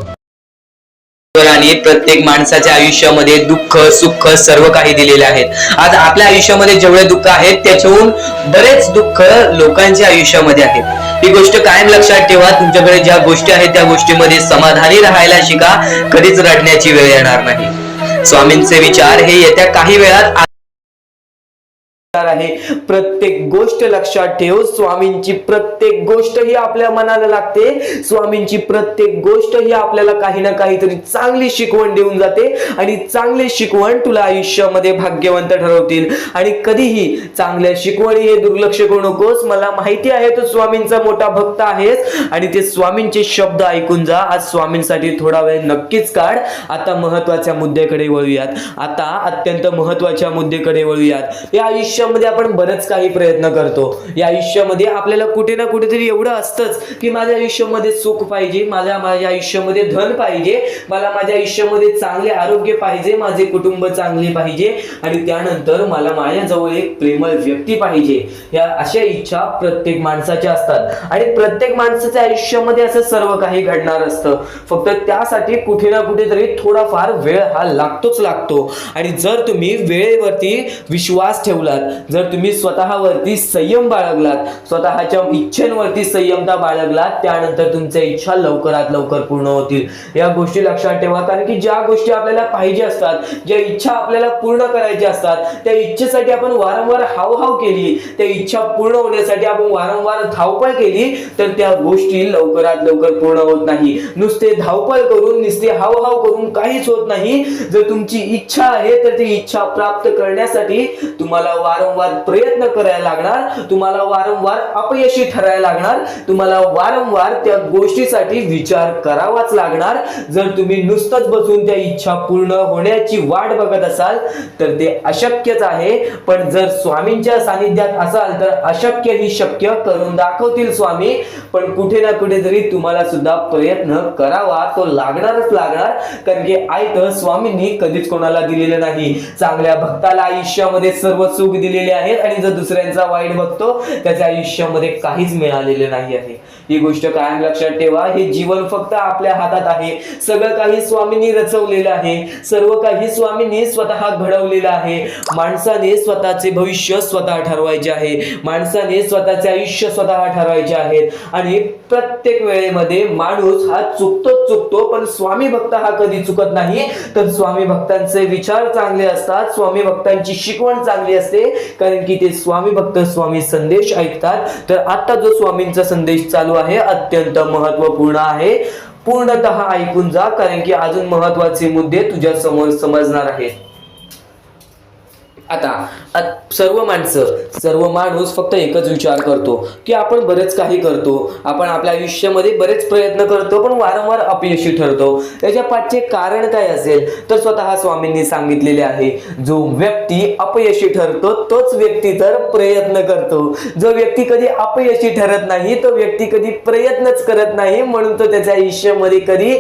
आणि प्रत्येक माणसाच्या आयुष्यामध्ये दुःख, सुख सर्व काही दिलेले आहेत. आज आपल्या आयुष्यामध्ये जेवढे दुःख आहेत त्याच्याहून बरेच दुःख लोकांच्या आयुष्यामध्ये आहेत. ही गोष्ट कायम लक्षात ठेवा. तुमच्याकडे ज्या गोष्टी आहेत त्या गोष्टीमध्ये समाधानी राहायला शिका, कधीच रडण्याची वेळ येणार नाही. स्वामींचे विचार हे येत्या काही वेळात आहे. प्रत्येक गोष्ट लक्षात ठेव. स्वामींची प्रत्येक गोष्ट ही आपल्या मनाला लागते. स्वामींची प्रत्येक गोष्ट ही आपल्याला काही ना काहीतरी चांगली शिकवण देऊन जाते, आणि चांगली शिकवण तुला आयुष्यामध्ये भाग्यवंत ठरवतील. आणि कधीही चांगल्या शिकवणी हे दुर्लक्ष करू नकोस. मला माहिती आहे तू स्वामींचा मोठा भक्त आहेस, आणि ते स्वामींचे शब्द ऐकून जा. आज स्वामींसाठी थोडा वेळ नक्कीच काढ. आता महत्वाच्या मुद्द्याकडे वळूयात. आता अत्यंत महत्वाच्या मुद्द्याकडे वळूयात. या आयुष्यामध्ये आपण बरेच काही प्रयत्न करतो. या आयुष्यामध्ये आपल्याला कुठे ना कुठेतरी एवढं असतंच की माझ्या आयुष्यामध्ये सुख पाहिजे, माझ्या आयुष्यामध्ये धन पाहिजे, मला माझ्या आयुष्यामध्ये चांगले आरोग्य पाहिजे, माझे कुटुंब चांगले पाहिजे, आणि त्यानंतर मला माझ्याजवळ एक प्रेमळ व्यक्ती पाहिजे. या अशा इच्छा प्रत्येक माणसाच्या असतात, आणि प्रत्येक माणसाच्या आयुष्यामध्ये असं सर्व काही घडणार असतं. फक्त त्यासाठी कुठे ना कुठेतरी थोडाफार वेळ हा लागतो. आणि जर तुम्ही वेळेवरती विश्वास ठेवलात, जर तुम्ही स्वतःवरती संयम बाळगलात, स्वतःच्या इच्छेवरती संयमता बाळगलात, त्यानंतर तुमच्या इच्छा लवकरात लवकर पूर्ण होतील. या गोष्टी लक्षात ठेवा. कारण की ज्या गोष्टी आपल्याला पाहिजे असतात, ज्या इच्छा आपल्याला पूर्ण करायच्या असतात, त्या इच्छेसाठी आपण वारंवार हावभाव केली, त्या इच्छा पूर्ण होण्यासाठी आपण वारंवार धावपळ केली, तर त्या गोष्टी लवकरात लवकर पूर्ण होत नाही. नुसते धावपळ करून, नुसते हावभाव करून काहीच होत नाही. जर तुमची इच्छा आहे तर ती इच्छा प्राप्त करण्यासाठी तुम्हाला वारंवार प्रयत्न करायला लागणार, तुम्हाला वारंवार अपयशी ठरायला लागणार, तुम्हाला वारंवार त्या गोष्टीसाठी विचार करावाच लागणार. जर तुम्ही नुसतंच बसून त्या इच्छा पूर्ण होण्याची वाट बघत असाल तर ते अशक्यच आहे. पण जर स्वामींच्या सानिध्यात असाल तर अशक्य ही शक्य करून दाखवतील स्वामी. पण कुठे ना कुठेतरी तुम्हाला सुद्धा प्रयत्न करावा तो लागणारच लागणार. कारण की आयतं स्वामींनी कधीच कोणाला दिलेलं नाही. चांगल्या भक्ताला आयुष्यामध्ये सर्व सुख दिलेले आहेत, आणि जर दुसऱ्यांचा वाईट बघतो त्याच्या आयुष्यामध्ये काहीच मिळालेले नाही आहे. ही गोष्ट कायम लक्षात ठेवा. हे जीवन फक्त आपल्या हातात आहे. सगळं काही स्वामींनी रचवलेलं आहे. सर्व काही स्वामींनी स्वतः घडवलेलं आहे. माणसाने स्वतःचे भविष्य स्वतः ठरवायचे आहे. माणसाने स्वतःचे आयुष्य स्वतः ठरवायचे आहेत. आणि प्रत्येक वेळेमध्ये माणूस हा चुकतो, पण स्वामी भक्त हा कधी चुकत नाही. तर स्वामी भक्तांचे विचार चांगले असतात. स्वामी भक्तांची शिकवण चांगली असते, कारण की ते स्वामी भक्त स्वामी संदेश ऐकतात. तर आता जो स्वामींचा संदेश चालू आहे अत्यंत महत्वपूर्ण आहे. पूर्णतः ऐकून जा, कारण की अजून महत्वाचे मुद्दे तुझ्या समोर समजणार आहेत. आता सर्व माणूस फक्त एकच विचार करतो की आपण बरेच काही करतो, आपण आपल्या आयुष्यामध्ये बरेच प्रयत्न करतो, पण वारंवार अपयशी ठरतो. त्याच्या पाठचे कारण काय असेल तर स्वतः स्वामींनी सांगितलेले आहे, जो व्यक्ती अपयशी ठरतो तोच व्यक्ती तर प्रयत्न करतो. जो व्यक्ती कधी अपयशी ठरत नाही तो व्यक्ती कधी प्रयत्नच करत नाही, म्हणून तो त्याच्या आयुष्यामध्ये कधी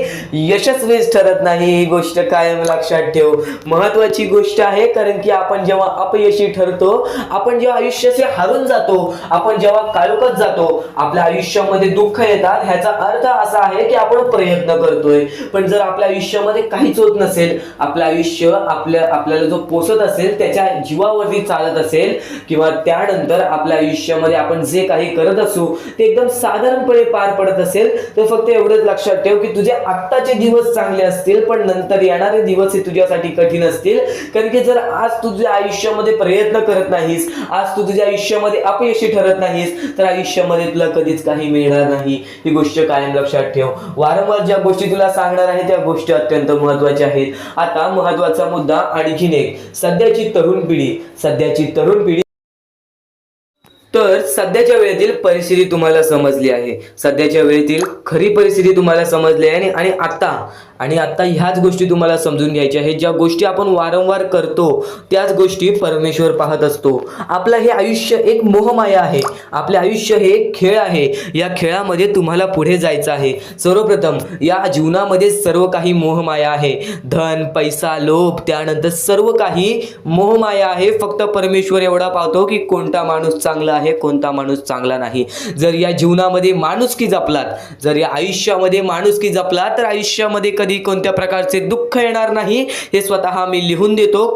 यशस्वीच ठरत नाही. ही गोष्ट कायम लक्षात ठेव. महत्वाची गोष्ट आहे, कारण की आपण जेव्हा अपयशी ठरतो, आपण जेव्हा आयुष्याचे हारून जातो, आपण जेव्हा काळोखात जातो, आपल्या आयुष्यामध्ये दुःख येतात, ह्याचा अर्थ असा आहे की आपण प्रयत्न करतोय. पण जर आपल्या आयुष्यामध्ये काहीच होत नसेल, आपलं आयुष्य आपल्याला जो पोसत असेल त्याच्या जीवावरती चालत असेल, किंवा त्यानंतर आपल्या आयुष्यामध्ये आपण जे काही करत असू ते एकदम साधारणपणे पार पडत असेल, तर फक्त एवढंच लक्षात ठेव की तुझे आत्ताचे दिवस चांगले असतील, पण नंतर येणारे दिवस हे तुझ्यासाठी कठीण असतील. कारण की जर आज तुझ्या आयुष्यामध्ये प्रयत्न करत नाहीस, आज तू तुझ्या आयुष्यामध्ये अपयशी ठरत नाहीस, तर आयुष्यामध्ये तुला कधीच काही मिळणार नाही. ही गोष्ट कायम लक्षात ठेव. वारंवार ज्या गोष्टी तुला सांगणार आहे त्या गोष्टी अत्यंत महत्वाच्या आहेत. आता महत्वाचा मुद्दा आणखीन एक, सध्याची तरुण पिढी. तर सध्याच्या वेळेतील परिस्थिती तुम्हाला समजली आहे, सध्याच्या वेळेतील खरी परिस्थिती तुम्हाला समजली आहे. आणि आता ह्याच गोष्टी तुम्हाला समजून घ्यायच्या आहेत. ज्या गोष्टी आपण वारंवार करतो त्याच गोष्टी परमेश्वर पाहत असतो. आपलं हे आयुष्य एक मोहमाया आहे. आपले आयुष्य हे एक खेळ आहे. या खेळामध्ये तुम्हाला पुढे जायचं आहे. सर्वप्रथम या जीवनामध्ये सर्व काही मोहमाया आहे. धन, पैसा, लोभ, त्यानंतर सर्व काही मोहमाया आहे. फक्त परमेश्वर एवढा पाहतो की कोणता माणूस चांगला आहे, कोणता माणूस चांगला नाही. जर या जीवनामध्ये माणुसकी जपलात, जर या आयुष्यामध्ये माणुसकी जपलात, तर आयुष्यामध्ये कधी कोणत्या प्रकारचे दुःख येणार नाही. हे स्वतः मी लिहून देतो,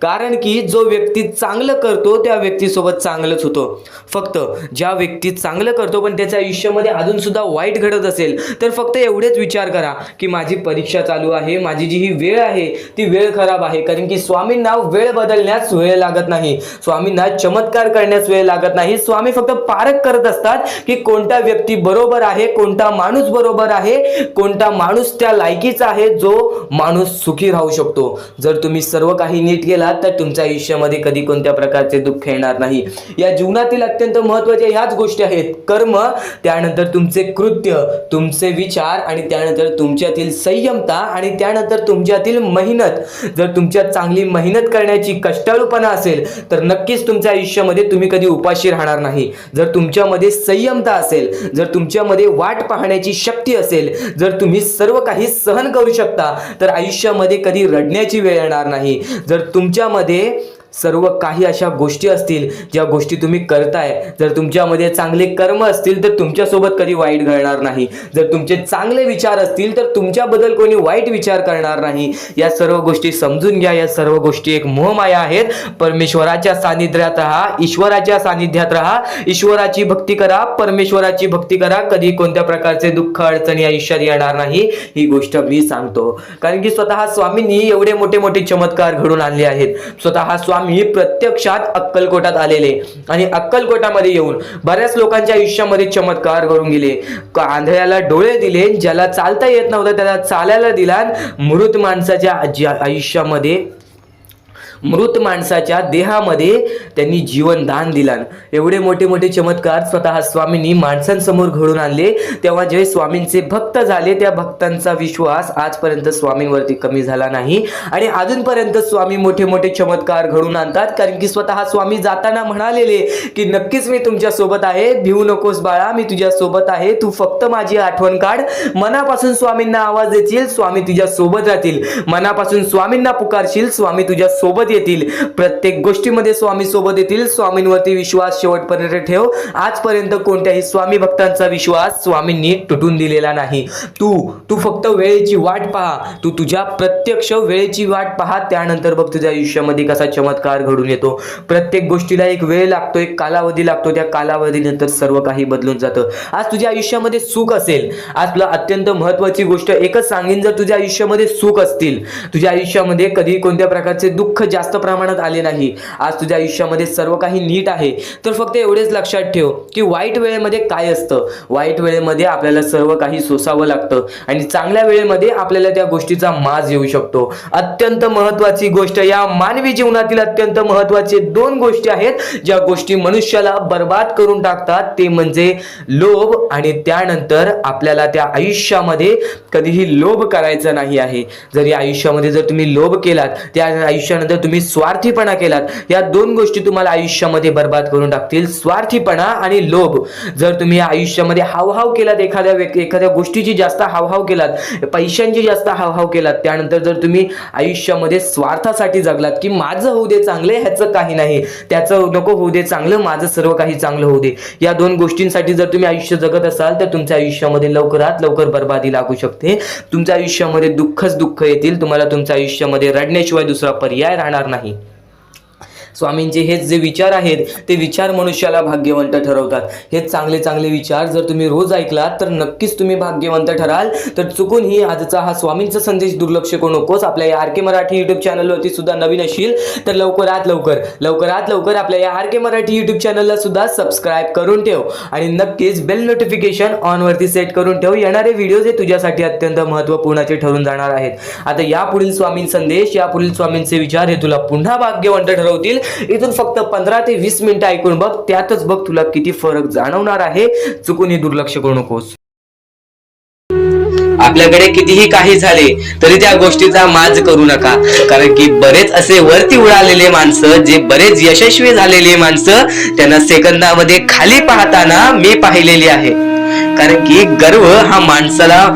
कारण की जो व्यक्ती चांगलं करतो त्या व्यक्तीसोबत चांगलंच होतं. फक्त ज्या व्यक्ती चांगलं करतो पण त्याच्या आयुष्यामध्ये अजून सुद्धा वाईट घडत असेल, तर फक्त एवढेच विचार करा की माझी परीक्षा चालू आहे, माझी जी ही वेळ आहे ती वेळ खराब आहे. कारण की स्वामींना वेळ बदलण्यास वेळ लागत नाही, स्वामींना चमत्कार करण्यास वेळ लागत नाही. स्वामी फक्त पारख करत असतात की कोणता व्यक्ती बरोबर आहे, कोणता माणूस बरोबर आहे, कोणता माणूस त्या लायकीचा आहे, जो माणूस सुखी राहू शकतो. जर तुम्ही सर्व काही नीट केला तर तुमच्या आयुष्यामध्ये कधी कोणत्या प्रकारचे दुःख येणार नाही. या जीवनातील अत्यंत महत्त्वाच्या ह्याच गोष्टी आहेत, कर्म, त्यानंतर तुमचे कृत्य, तुमचे विचार, आणि त्यानंतर तुमच्यातील संयमता, आणि त्यानंतर तुमच्यातील मेहनत. जर तुमच्यात चांगली मेहनत करण्याची कष्टाळूपणा असेल तर नक्कीच तुमच्या आयुष्यामध्ये तुम्ही कधी उपाशी राहणार नाही. जर तुमच्यामध्ये संयमता असेल, जर तुमच्यामध्ये वाट पाहण्याची शक्ती असेल, जर तुम्ही सर्व काही सहन करू शकता, तर आयुष्यामध्ये कधी रडण्याची वेळ येणार नाही. जर तुमच्यामध्ये सर्व काही अशा गोष्टी असतील ज्या गोष्टी तुम्ही करताय, जर तुमच्यामध्ये चांगले कर्म असतील तर तुमच्यासोबत कधी वाईट घडणार नाही. जर तुमचे चांगले विचार असतील तर तुमच्याबद्दल कोणी वाईट विचार करणार नाही. या सर्व गोष्टी समजून घ्या. या सर्व गोष्टी एक मोहमाया आहेत. परमेश्वराच्या सानिध्यात राहा, ईश्वराच्या सानिध्यात राहा, ईश्वराची भक्ती करा, परमेश्वराची भक्ती करा. कधी कोणत्या प्रकारचे दुःख अडचणी आयुष्यात येणार नाही. ही गोष्ट मी सांगतो, कारण की स्वतः स्वामींनी एवढे मोठे मोठे चमत्कार घडून आणले आहेत. स्वतः स्वामी प्रत्यक्षात अक्कलकोटात आलेले आणि अक्कलकोटामध्ये येऊन बऱ्याच लोकांच्या आयुष्यामध्ये चमत्कार घडून गेले. आंधळ्याला डोळे दिले, ज्याला चालता येत नव्हतं त्याला चालायला दिला, मृत माणसाच्या देहामध्ये त्यांनी जीवनदान दिलं. एवढे मोठे मोठे चमत्कार स्वतः स्वामींनी माणसांसमोर घडून आणले. तेव्हा जे स्वामींचे भक्त झाले त्या भक्तांचा विश्वास आजपर्यंत स्वामींवरती कमी झाला नाही, आणि अजूनपर्यंत स्वामी मोठे मोठे चमत्कार घडून आणतात. कारण की स्वतः स्वामी जाताना म्हणालेले की नक्कीच मी तुमच्या सोबत आहे, भिवू नकोस बाळा, मी तुझ्या सोबत आहे, तू फक्त माझी आठवण काढ. मनापासून स्वामींना आवाज देशील, स्वामी तुझ्या सोबत राहतील. मनापासून स्वामींना पुकारशील, स्वामी तुझ्या सोबत सोबत येतील, प्रत्येक गोष्टीमध्ये स्वामी सोबत येतील. स्वामींवरती विश्वास शेवटपर्यंत ठेव. आजपर्यंत कोणत्याही स्वामी भक्तांचा विश्वास स्वामींनी तुटून दिलेला नाही. तू फक्त वेळेची वाट पहा. तू तुझ्या प्रत्यक्ष वेळेची वाट पहा, त्यानंतर बघ तुझ्या आयुष्यामध्ये कसा चमत्कार घडून येतो. प्रत्येक गोष्टीला एक वेळ लागतो, एक कालावधी लागतो. त्या कालावधीनंतर सर्व काही बदलून जातं. आज तुझ्या आयुष्यामध्ये सुख असेल, आज तुला अत्यंत महत्वाची गोष्ट एकच सांगेन, जर तुझ्या आयुष्यामध्ये सुख असतील, तुझ्या आयुष्यामध्ये कधी कोणत्या प्रकारचे दुःख जास्त प्रमाणात आले नाही, आज तुझ्या आयुष्यामध्ये सर्व काही नीट आहे, तर फक्त एवढेच लक्षात ठेव की वाईट वेळेमध्ये काय असतं. वाईट वेळेमध्ये आपल्याला सर्व काही सोसावं लागतं आणि चांगल्या वेळेमध्ये आपल्याला त्या गोष्टीचा माज येऊ शकतो. अत्यंत महत्वाची गोष्ट, या मानवी जीवनातील अत्यंत महत्वाचे 2 गोष्टी आहेत ज्या गोष्टी मनुष्याला बर्बाद करून टाकतात. ते म्हणजे लोभ आणि त्यानंतर आपल्याला त्या आयुष्यामध्ये कधीही लोभ करायचा नाही आहे. जर या आयुष्यामध्ये जर तुम्ही लोभ केलात, त्या आयुष्यानंतर तुम्ही स्वार्थीपणा केलात, या 2 गोष्टी तुम्हाला आयुष्यामध्ये बर्बाद करून टाकतील. स्वार्थीपणा आणि लोभ. जर तुम्ही या आयुष्यामध्ये हावभाव केलात, एखाद्या गोष्टीची जास्त हावभाव केलात, पैशांची जास्त हावभाव केलात, त्यानंतर जर तुम्ही आयुष्यामध्ये स्वार्थासाठी जगलात की माझं होऊ दे चांगले, ह्याचं काही नाही, त्याचं नको होऊ दे चांगलं, माझं सर्व काही चांगलं होऊ दे, या 2 गोष्टींसाठी जर तुम्ही आयुष्य जगत असाल तर तुमच्या आयुष्यामध्ये लवकरात लवकर बर्बादी लागू शकते. तुमच्या आयुष्यामध्ये दुःखच दुःख येतील. तुम्हाला तुमच्या आयुष्यामध्ये रडण्याशिवाय दुसरा पर्याय राहणार नाही. स्वामींचे हेच जे विचार आहेत ते विचार मनुष्याला भाग्यवंत ठरवतात. हे चांगले चांगले विचार जर तुम्ही रोज ऐकलात तर नक्कीच तुम्ही भाग्यवंत ठराल. तर चुकूनही आजचा हा स्वामींचा संदेश दुर्लक्ष करू नकोस. आपल्या या आर के मराठी युट्यूब चॅनलवरती सुद्धा नवीन असशील तर लवकरात लवकर आपल्या या आर के मराठी युट्यूब चॅनलला सुद्धा सबस्क्राईब करून ठेव आणि नक्कीच बेल नोटिफिकेशन ऑन वरती सेट करून ठेव. येणारे व्हिडिओज हे तुझ्यासाठी अत्यंत महत्त्वपूर्णाचे ठरून जाणार आहेत. आता यापुढील स्वामीं संदेश, यापुढील स्वामींचे विचार हे तुला पुन्हा भाग्यवंत ठरवतील. इथून फक्त 15 ते 20 मिनिटं ऐकून बघ, त्यातच बघ तुला किती फरक जाणवणार आहे. चुकूनही दुर्लक्ष करू नकोस. आपल्याकडे कितीही काही झाले तरी त्या गोष्टीचा माज करू नका, कारण की बरेच असे वरती उडालेले माणसं, जे बरेच यशस्वी झालेले माणसं, त्यांना सेकंदामध्ये खाली पाहताना मी पाहिलेली आहे. कारण की गर्व हा माणसाला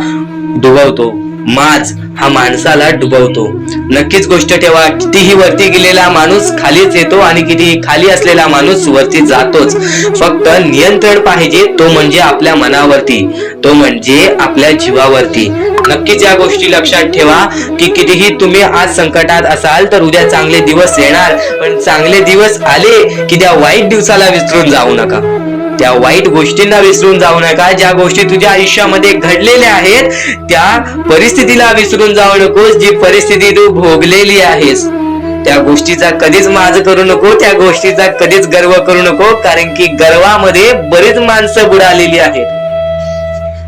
डुबवतो, माज हा माणसाला डुबवतो. नक्कीच गोष्ट ठेवा, कितीही वरती गेलेला माणूस खालीच येतो आणि कितीही खाली असलेला माणूस वरती जातोच. फक्त नियंत्रण पाहिजे, तो म्हणजे आपल्या मनावरती, तो म्हणजे आपल्या जीवावरती. नक्कीच या गोष्टी लक्षात ठेवा की कितीही तुम्ही आज संकटात असाल तर उद्या चांगले दिवस येणार. पण चांगले दिवस आले की त्या वाईट दिवसाला विसरून जाऊ नका, त्या वाईट गोष्टींना विसरून जाऊ नका. ज्या गोष्टी तुझ्या आयुष्यामध्ये घडलेल्या आहेत त्या परिस्थितीला विसरून जाऊ नकोस. जी परिस्थिती तू भोगलेली आहेस त्या गोष्टीचा कधीच माज करू नको, त्या गोष्टीचा कधीच गर्व करू नको, कारण की गर्वामध्ये बरीच माणसं बुडालेली आहेत.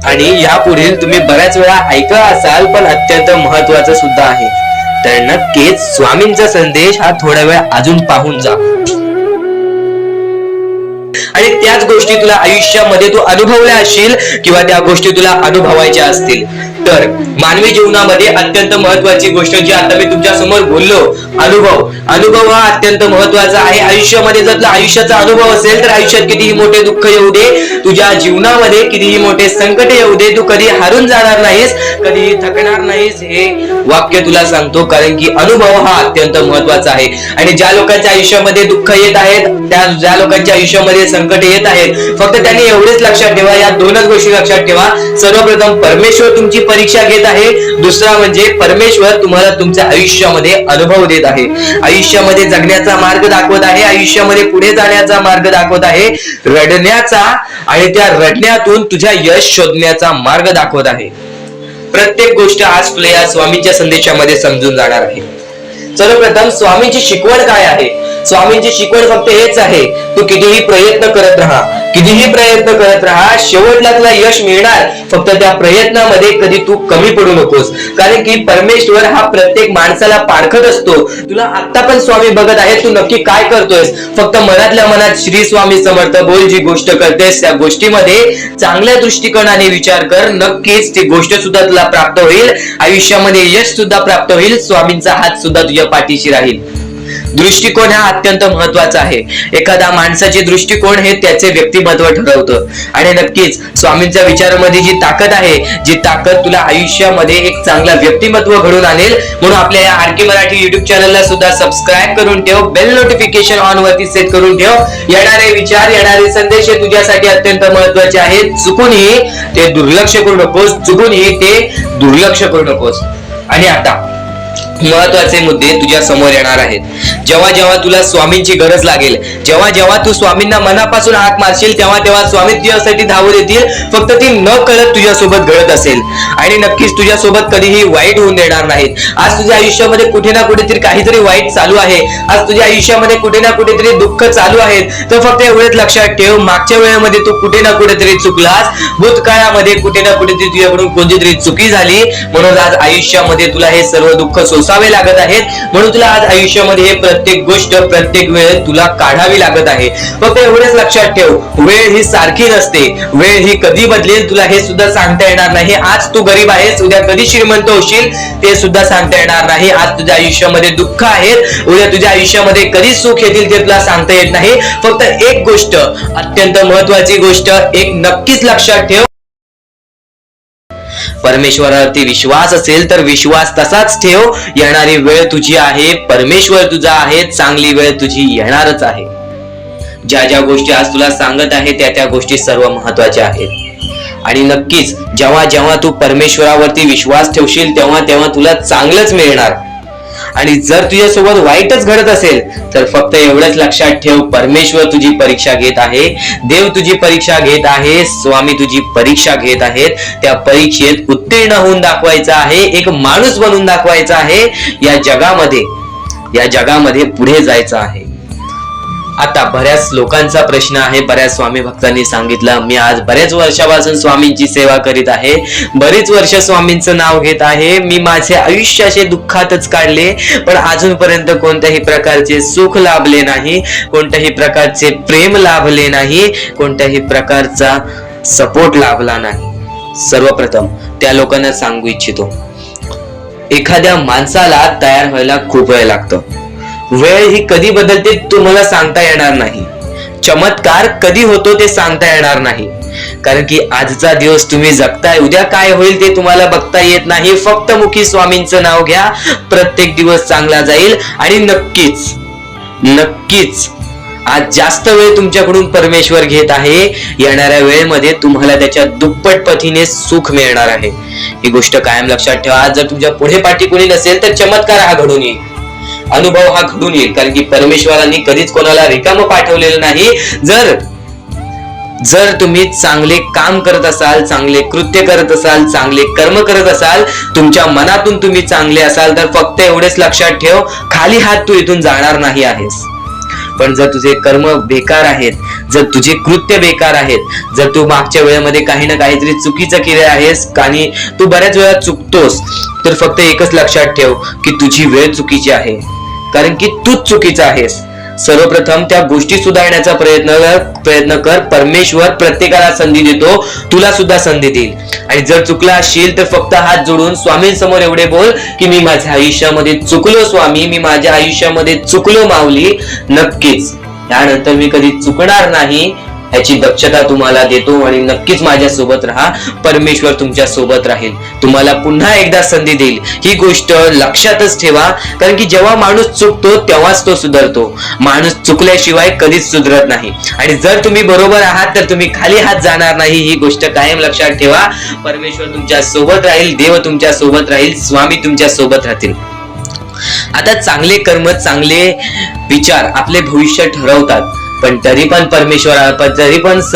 आणि यापुढील तुम्ही बऱ्याच वेळा ऐकला असाल, पण अत्यंत महत्वाचं सुद्धा आहे. तर नक्कीच स्वामींचा संदेश हा थोडा वेळ अजून पाहून जा आणि त्याच गोष्टी तुला आयुष्यामध्ये तू अनुभवल्या असशील किंवा त्या गोष्टी तुला अनुभवायच्या असतील. तर मानवी जीवनामध्ये अत्यंत महत्वाची गोष्ट जी आता मी तुमच्या समोर बोललो, अनुभव हा अत्यंत महत्वाचा आहे. आयुष्यामध्ये जर तुला आयुष्याचा अनुभव असेल तर आयुष्यात कितीही मोठे दुःख येऊ दे, तुझ्या जीवनामध्ये कितीही मोठे संकट येऊ दे, तू कधी हारून जाणार नाहीस, कधी थकणार नाहीस. हे वाक्य तुला सांगतो, कारण की अनुभव हा अत्यंत महत्वाचा आहे. आणि ज्या लोकांच्या आयुष्यामध्ये दुःख येत आहेत, ज्या लोकांच्या आयुष्यामध्ये संकट येत आहेत, फक्त त्यांनी एवढेच लक्षात ठेवा, या 2च गोष्टी लक्षात ठेवा. सर्वप्रथम परमेश्वर तुमची परीक्षा घेत आहे, दुसरा म्हणजे परमेश्वर तुम्हाला तुमच्या आयुष्यामध्ये अनुभव देत आहे, आयुष्यामध्ये जगण्याचा मार्ग दाखवत आहे, आयुष्यामध्ये पुढे जाण्याचा मार्ग दाखवत आहे, रडण्याचा आणि त्या रडण्यातून तुझ्या यश शोधण्याचा मार्ग दाखवत आहे. प्रत्येक गोष्ट आज तुला या स्वामींच्या संदेशामध्ये समजून जाणार आहे. सर्वप्रथम स्वामींची शिकवण काय आहे? स्वामींची शिकवण फक्त हेच आहे, तू कितीही प्रयत्न करत राहा, शेवटला तुला यश मिळणार. फक्त त्या प्रयत्नामध्ये कधी तू कमी पडू नकोस, कारण की परमेश्वर हा प्रत्येक माणसाला पारखत असतो. तुला आता पण स्वामी बघत आहे, तू नक्की काय करतोयस. फक्त मनातल्या मनात श्री स्वामी समर्थ बोल. जी गोष्ट करतेस त्या गोष्टीमध्ये चांगल्या दृष्टिकोनाने विचार कर, नक्कीच ती गोष्ट सुद्धा तुला प्राप्त होईल, आयुष्यामध्ये यश सुद्धा प्राप्त होईल, स्वामींचा हात सुद्धा तुझ्या पाठीशी राहील. दृष्टिकोन हा अत्यंत महत्वाचा आहे. एखादा माणसाचे दृष्टिकोन हे त्याचे व्यक्तिमत्व ठरवतं. आणि नक्कीच स्वामींच्या विचारामध्ये जी ताकद आहे, जी ताकद तुला आयुष्यामध्ये एक चांगला व्यक्तिमत्व घडून आणेल. म्हणून आपल्या या आर के मराठी युट्यूब चॅनलला सुद्धा सबस्क्राईब करून ठेव, बेल नोटिफिकेशन ऑन वरती सेट करून ठेव. येणारे विचार, येणारे संदेश हे तुझ्यासाठी अत्यंत महत्वाचे आहेत. चुकूनही ते दुर्लक्ष करू नकोस, चुकूनही ते दुर्लक्ष करू नकोस. आणि आता महत्वाचे मुद्दे तुझ्या समोर येणार आहेत. जेव्हा जेव्हा तुला स्वामींची गरज लागेल, जेव्हा जेव्हा तू स्वामींना मनापासून हाक मारशील, तेव्हा तेव्हा स्वामी तुझ्यासाठी धावून येतील. फक्त ती न कळत तुझ्यासोबत घडत असेल. आणि नक्कीच तुझ्यासोबत कधीही वाईट होऊन देणार नाहीत. आज तुझ्या आयुष्यामध्ये कुठे ना कुठेतरी काहीतरी वाईट चालू आहे, आज तुझ्या आयुष्यामध्ये कुठे ना कुठेतरी दुःख चालू आहेत, तर फक्त एवढंच लक्षात ठेव, मागच्या वेळेमध्ये तू कुठे ना कुठेतरी चुकलास, भूतकाळामध्ये कुठे ना कुठेतरी तुझ्याकडून कोणतीतरी चुकी झाली, म्हणून आज आयुष्यामध्ये तुला हे सर्व दुःख सोसावे लागत आहेत. म्हणून तुला आज आयुष्यामध्ये हे प्रत्येक गोष्ट, प्रत्येक वेळ तुला काढावी लागत आहे. फक्त एवढेच लक्षात ठेव, वेळ ही सारखी नसते, वेळ ही कधी बदलेल तुला हे सुद्धा सांगता येणार नाही. आज तू गरीब आहेस, उद्या कधी श्रीमंत होशील ते सुद्धा सांगता येणार नाही. आज तुझ्या आयुष्यामध्ये दुःख आहेत, उद्या तुझ्या आयुष्यामध्ये कधी सुख येतील ते तुला सांगता येत नाही. फक्त एक गोष्ट, अत्यंत महत्वाची गोष्ट एक नक्कीच लक्षात ठेव, परमेश्वरावरती विश्वास असेल तर विश्वास तसाच ठेव. येणारी वेळ तुझी आहे, परमेश्वर तुझा आहे, चांगली वेळ तुझी येणारच आहे. ज्या ज्या गोष्टी आज तुला सांगत आहे त्या त्या गोष्टी सर्व महत्वाच्या आहेत. आणि नक्कीच जेव्हा जेव्हा तू परमेश्वरावरती विश्वास ठेवशील तेव्हा तेव्हा तुला चांगलंच मिळणार. आणि जर तुझ्यासोबत वाईटच घडत असेल तर फक्त एवढंच लक्षात ठेव, परमेश्वर तुझी परीक्षा घेत आहे, देव तुझी परीक्षा घेत आहे, स्वामी तुझी परीक्षा घेत आहेत. त्या परीक्षेत उत्तीर्ण होऊन दाखवायचं आहे, एक माणूस बनून दाखवायचा आहे. या जगामध्ये पुढे जायचं आहे. आता बऱ्याच लोकांचा प्रश्न आहे, बऱ्याच स्वामी भक्तांनी सांगितलं, मी आज बऱ्याच वर्षापासून स्वामींची सेवा करीत आहे, बरीच वर्ष स्वामींचं नाव घेत आहे, मी माझे आयुष्य असे दुःखातच काढले, पण अजूनपर्यंत कोणत्याही प्रकारचे सुख लाभले नाही, कोणत्याही प्रकारचे प्रेम लाभले नाही, कोणत्याही प्रकारचा सपोर्ट लाभला नाही. सर्वप्रथम त्या लोकांना सांगू इच्छितो, एखाद्या माणसाला तयार व्हायला खूप वेळ लागतो. वेळ ही कधी बदलते तुम्हाला सांगता येणार नाही. चमत्कार कधी होतो ते सांगता येणार नाही. कारण की आजचा दिवस तुम्ही जगताय, उद्या काय होईल ते तुम्हाला बघता येत नाही. फक्त मुखी स्वामींचं नाव घ्या, प्रत्येक दिवस चांगला जाईल. आणि नक्कीच नक्कीच आज जास्त वेळ तुमच्याकडून परमेश्वर घेत आहे. येणाऱ्या वेळेमध्ये तुम्हाला त्याच्या दुप्पट पटीने सुख मिळणार आहे. ही गोष्ट कायम लक्षात ठेवा. आज जर तुमच्या पुढे पाठी कोणी नसेल तर चमत्कार हा घडून येईल, अनुभव हा घडून येईल. कारण की परमेश्वरांनी कधीच कोणाला रिकामं पाठवलेलं नाही. जर तुम्ही चांगले काम करत असाल, चांगले कृत्य करत असाल, चांगले कर्म करत असाल, तुमच्या मनातून तुम्ही चांगले असाल, तर फक्त एवढेच लक्षात ठेव, खाली हात तू इथून जाणार नाही आहेस. पण जर तुझे कर्म बेकार आहेत, जर तुझे कृत्य बेकार आहेत, जर तू मागच्या वेळेमध्ये काही ना काहीतरी चुकीचं केले आहेस आणि तू बऱ्याच वेळा चुकतोस, तर फक्त एकच लक्षात ठेव की तुझी वेळ चुकीची आहे, कारण की तूच चुकीचा आहेस. सर्वप्रथम त्या गोष्टी सुधारण्याचा प्रयत्न कर. परमेश्वर प्रत्येकाला संधी देतो, तुला सुद्धा संधी देईल. आणि जर चुकला असशील तर फक्त हात जोडून स्वामींसमोर एवढे बोल की मी माझ्या आयुष्यामध्ये चुकलो स्वामी, मी माझ्या आयुष्यामध्ये चुकलो माऊली. नक्कीच त्यानंतर मी कधी चुकणार नाही याची दक्षता तुम्हाला देतो. आणि नक्कीच माझ्या सोबत राहा, परमेश्वर तुमच्या सोबत राहील, तुम्हाला पुन्हा एकदा संधी देईल. ही गोष्ट लक्षातच ठेवा. कारण की जेव्हा माणूस चुकतो तेव्हाच तो सुधारतो, माणूस चुकल्याशिवाय कधीच सुधरत नाही. आणि जर तुम्ही बरोबर आहात तर तुम्ही खाली हात जाणार नाही. ही गोष्ट कायम लक्षात ठेवा. परमेश्वर तुमच्या सोबत राहील, देव तुमच्या सोबत राहील, स्वामी तुमच्या सोबत राहतील. आता चांगले कर्म, चांगले विचार आपले भविष्य ठरवतात. पण तरी पण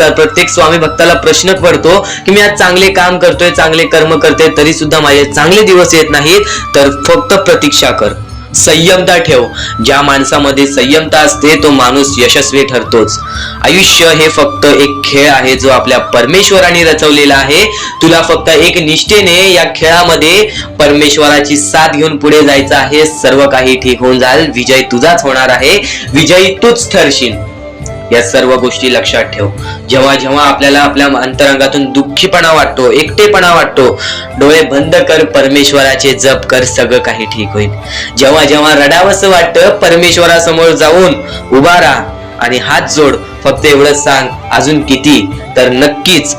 प्रत्येक स्वामी भक्ताला प्रश्न पडतो की मी आज चांगले काम करतोय, चांगले कर्म करतोय, तरी सुद्धा माझे चांगले दिवस येत नाहीत. तर फक्त प्रतीक्षा कर, संयमता ठेव. ज्या माणसामध्ये संयमता असते तो माणूस यशस्वी ठरतोच. आयुष्य हे फक्त एक खेळ आहे जो आपल्या परमेश्वराने रचवलेला आहे. तुला फक्त एक निष्ठेने या खेळामध्ये परमेश्वराची साथ घेऊन पुढे जायचं आहे. सर्व काही ठीक होऊन जाईल. विजय तुझाच होणार आहे, विजयी तूच ठरशील. या सर्व गोष्टी लक्षात ठेव. जेव्हा जेव्हा आपल्याला आपल्या अंतरंगातून दुःखीपणा वाटतो, एकटेपणा वाटतो, डोळे बंद कर, परमेश्वराचे जप कर, सगळं काही ठीक होईल. जेव्हा जेव्हा रडावंसं वाटतं, परमेश्वरासमोर जाऊन उभा राहा आणि हात जोड. फक्त एवढंच सांग, अजून किती, तर नक्कीच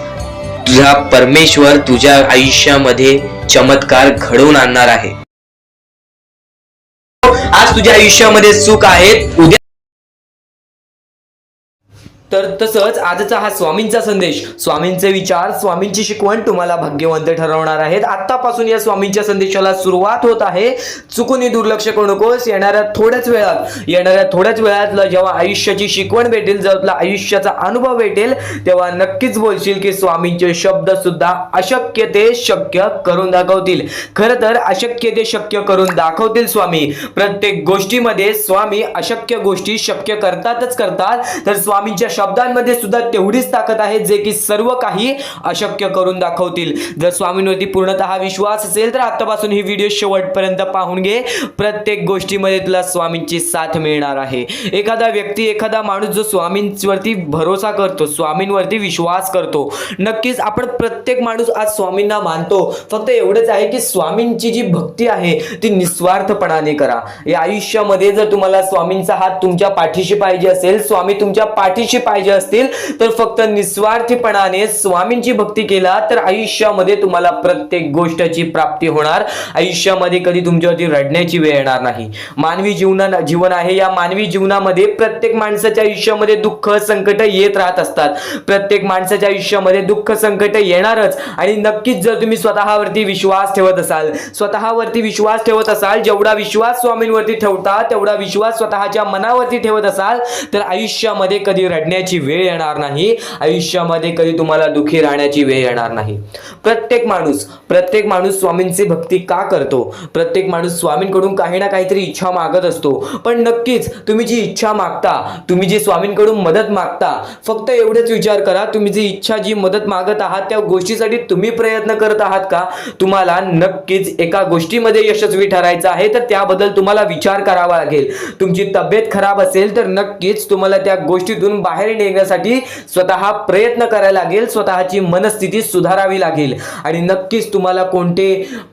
तुझा परमेश्वर तुझ्या आयुष्यामध्ये चमत्कार घडवून आणणार आहे. आज तुझ्या आयुष्यामध्ये सुख आहे, उद्या तर तसंच आजचा हा स्वामींचा संदेश, स्वामींचे विचार, स्वामींची शिकवण तुम्हाला भाग्यवंत ठरवणार आहेत. आतापासून या स्वामींच्या संदेशाला सुरुवात होत आहे. चुकूनही दुर्लक्ष करू नकोस. येणाऱ्या थोड्याच वेळात जेव्हा आयुष्याची शिकवण भेटेल, जेव्हा तुला आयुष्याचा अनुभव भेटेल, तेव्हा नक्कीच बोलशील की स्वामींचे शब्द सुद्धा अशक्य ते शक्य करून दाखवतील. खरं तर अशक्य ते शक्य करून दाखवतील स्वामी. प्रत्येक गोष्टीमध्ये स्वामी अशक्य गोष्टी शक्य करतातच करतात. तर स्वामींच्या शब्दांमध्ये सुद्धा तेवढीच ताकद आहे, जे की सर्व काही अशक्य करून दाखवतील. जर स्वामींवरती पूर्णतः विश्वास असेल तर आतापासून ही व्हिडिओ शेवटपर्यंत पाहून घे. प्रत्येक गोष्टीमध्ये तुला स्वामींची साथ मिळणार आहे. एखादा व्यक्ती, एखादा माणूस जो स्वामींवरती भरोसा करतो, स्वामींवरती विश्वास करतो, नक्कीच आपण प्रत्येक माणूस आज स्वामींना मानतो. फक्त एवढंच आहे की स्वामींची जी भक्ती आहे ती निस्वार्थपणाने करा. या आयुष्यामध्ये जर तुम्हाला स्वामींचा हात तुमच्या पाठीशी पाहिजे असेल, स्वामी तुमच्या पाठीशी पाहिजे असतील, तर फक्त निस्वार्थीपणाने स्वामींची भक्ती केला तर आयुष्यामध्ये तुम्हाला प्रत्येक गोष्टीची प्राप्ती होणार. आयुष्यामध्ये कधी तुमच्यावरती रडण्याची वेळ येणार नाही. मानवी जीवन आहे. या मानवी जीवनामध्ये प्रत्येक माणसाच्या आयुष्यामध्ये दुःख, संकट येत राहत असतात. प्रत्येक माणसाच्या आयुष्यामध्ये दुःख, संकट येणारच. आणि नक्कीच जर तुम्ही स्वतःवरती विश्वास ठेवत असाल, जेवढा विश्वास स्वामींवरती ठेवता तेवढा विश्वास स्वतःच्या मनावरती ठेवत असाल, तर आयुष्यामध्ये कधी रडण्याची वेळ येणार नाही. आयुष्यामध्ये कधी तुम्हाला दुःखी राहण्याची वेळ येणार नाही. प्रत्येक माणूस स्वामींची भक्ती का करतो? प्रत्येक माणूस स्वामींकडून काही ना काहीतरी इच्छा मागत असतो. पण नक्कीच तुम्ही जी इच्छा मागता, तुम्ही जी स्वामींकडून मदत मागता, फक्त एवढेच विचार करा, तुम्ही जी इच्छा, जी मदत मागत आहात, त्या गोष्टीसाठी तुम्ही प्रयत्न करत आहात का? तुम्हाला नक्कीच एका गोष्टीमध्ये यशस्वी ठरायचं आहे, तर त्याबद्दल तुम्हाला विचार करावा लागेल. तुमची तब्येत खराब असेल तर नक्कीच तुम्हाला त्या गोष्टीतून बाहेर निघण्यासाठी स्वतः प्रयत्न करायला लागेल. स्वतःची मनस्थिती सुधारावी लागेल. आणि नक्कीच तुम्हाला कोणते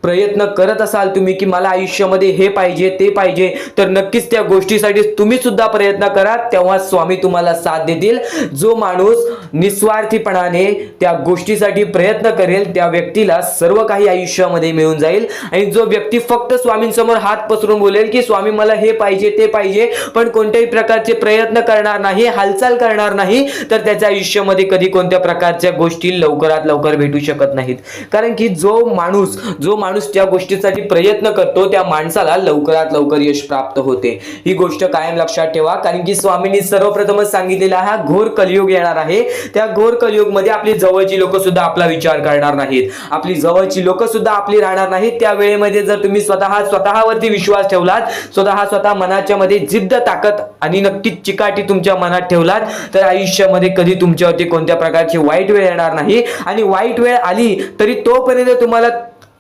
प्रयत्न करत असाल तुम्ही की मला आयुष्यामध्ये हे पाहिजे, ते पाहिजे, तर नक्कीच त्या गोष्टीसाठी तुम्ही सुद्धा प्रयत्न करा. तेव्हा स्वामी तुम्हाला साथ देतील. जो माणूस निस्वार्थीपणाने त्या गोष्टीसाठी प्रयत्न करेल, त्या व्यक्तीला सर्व काही आयुष्यामध्ये मिळून जाईल. आणि जो व्यक्ती फक्त स्वामींसमोर हात पसरून बोलेल की स्वामी मला हे पाहिजे, ते पाहिजे, पण कोणत्याही प्रकारचे प्रयत्न करणार नाही, हालचाल करणार नाही, तर त्याच्या आयुष्यामध्ये कधी कोणत्या प्रकारच्या गोष्टी लवकरात लवकर भेटू शकत नाहीत. कारण की जो माणूस त्या गोष्टीसाठी प्रयत्न करतो, त्या माणसाला लवकरात लवकर यश प्राप्त होते. ही गोष्ट कायम लक्षात ठेवा. कारण की स्वामींनी सर्वप्रथमच सांगितलेला हा घोर कलियुग येणार आहे. त्या घोर कलियुगमध्ये आपली जवळची लोक सुद्धा आपला विचार करणार नाहीत, आपली जवळची लोक सुद्धा आपली राहणार नाहीत. त्या वेळेमध्ये जर तुम्ही स्वतःवरती विश्वास ठेवलात, स्वतः मनाच्या मध्ये जिद्द, ताकद आणि नक्कीच चिकाटी तुमच्या मनात ठेवलात, तर आयुष्यामध्ये कधी तुमच्यावरती कोणत्या प्रकारची वाईट वेळ येणार नाही. आणि वाईट वेळ आली तरी तोपर्यंत तुम्हाला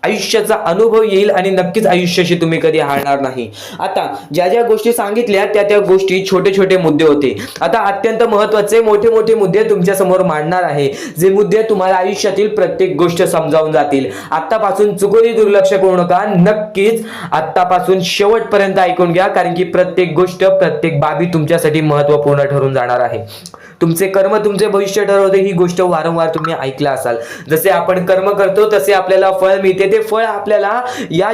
आयुष्याचा अनुभव येईल आणि नक्कीच आयुष्याशी तुम्ही कधी हारणार नाही. आता ज्या गोष्टी सांगितल्या त्या गोष्टी छोटे मुद्दे होते. आता अत्यंत महत्त्वाचे मोठे मुद्दे तुमच्या समोर मांडणार आहे, जे मुद्दे तुम्हाला आयुष्यातील प्रत्येक गोष्ट समजावून जातील. आतापासून चुकूनही दुर्लक्ष करू नका. नक्कीच आतापासून शेवटपर्यंत ऐकून घ्या. कारण की प्रत्येक गोष्ट, प्रत्येक बाबी तुमच्यासाठी महत्त्वपूर्ण ठरून जाणार आहे. तुमचे कर्म तुमचे भविष्य ठरवते. ही गोष्ट वारंवार तुम्ही ऐकला असाल. जसे आपण कर्म करतो तसे आपल्याला फळ मिळते. ते फळ आपल्याला या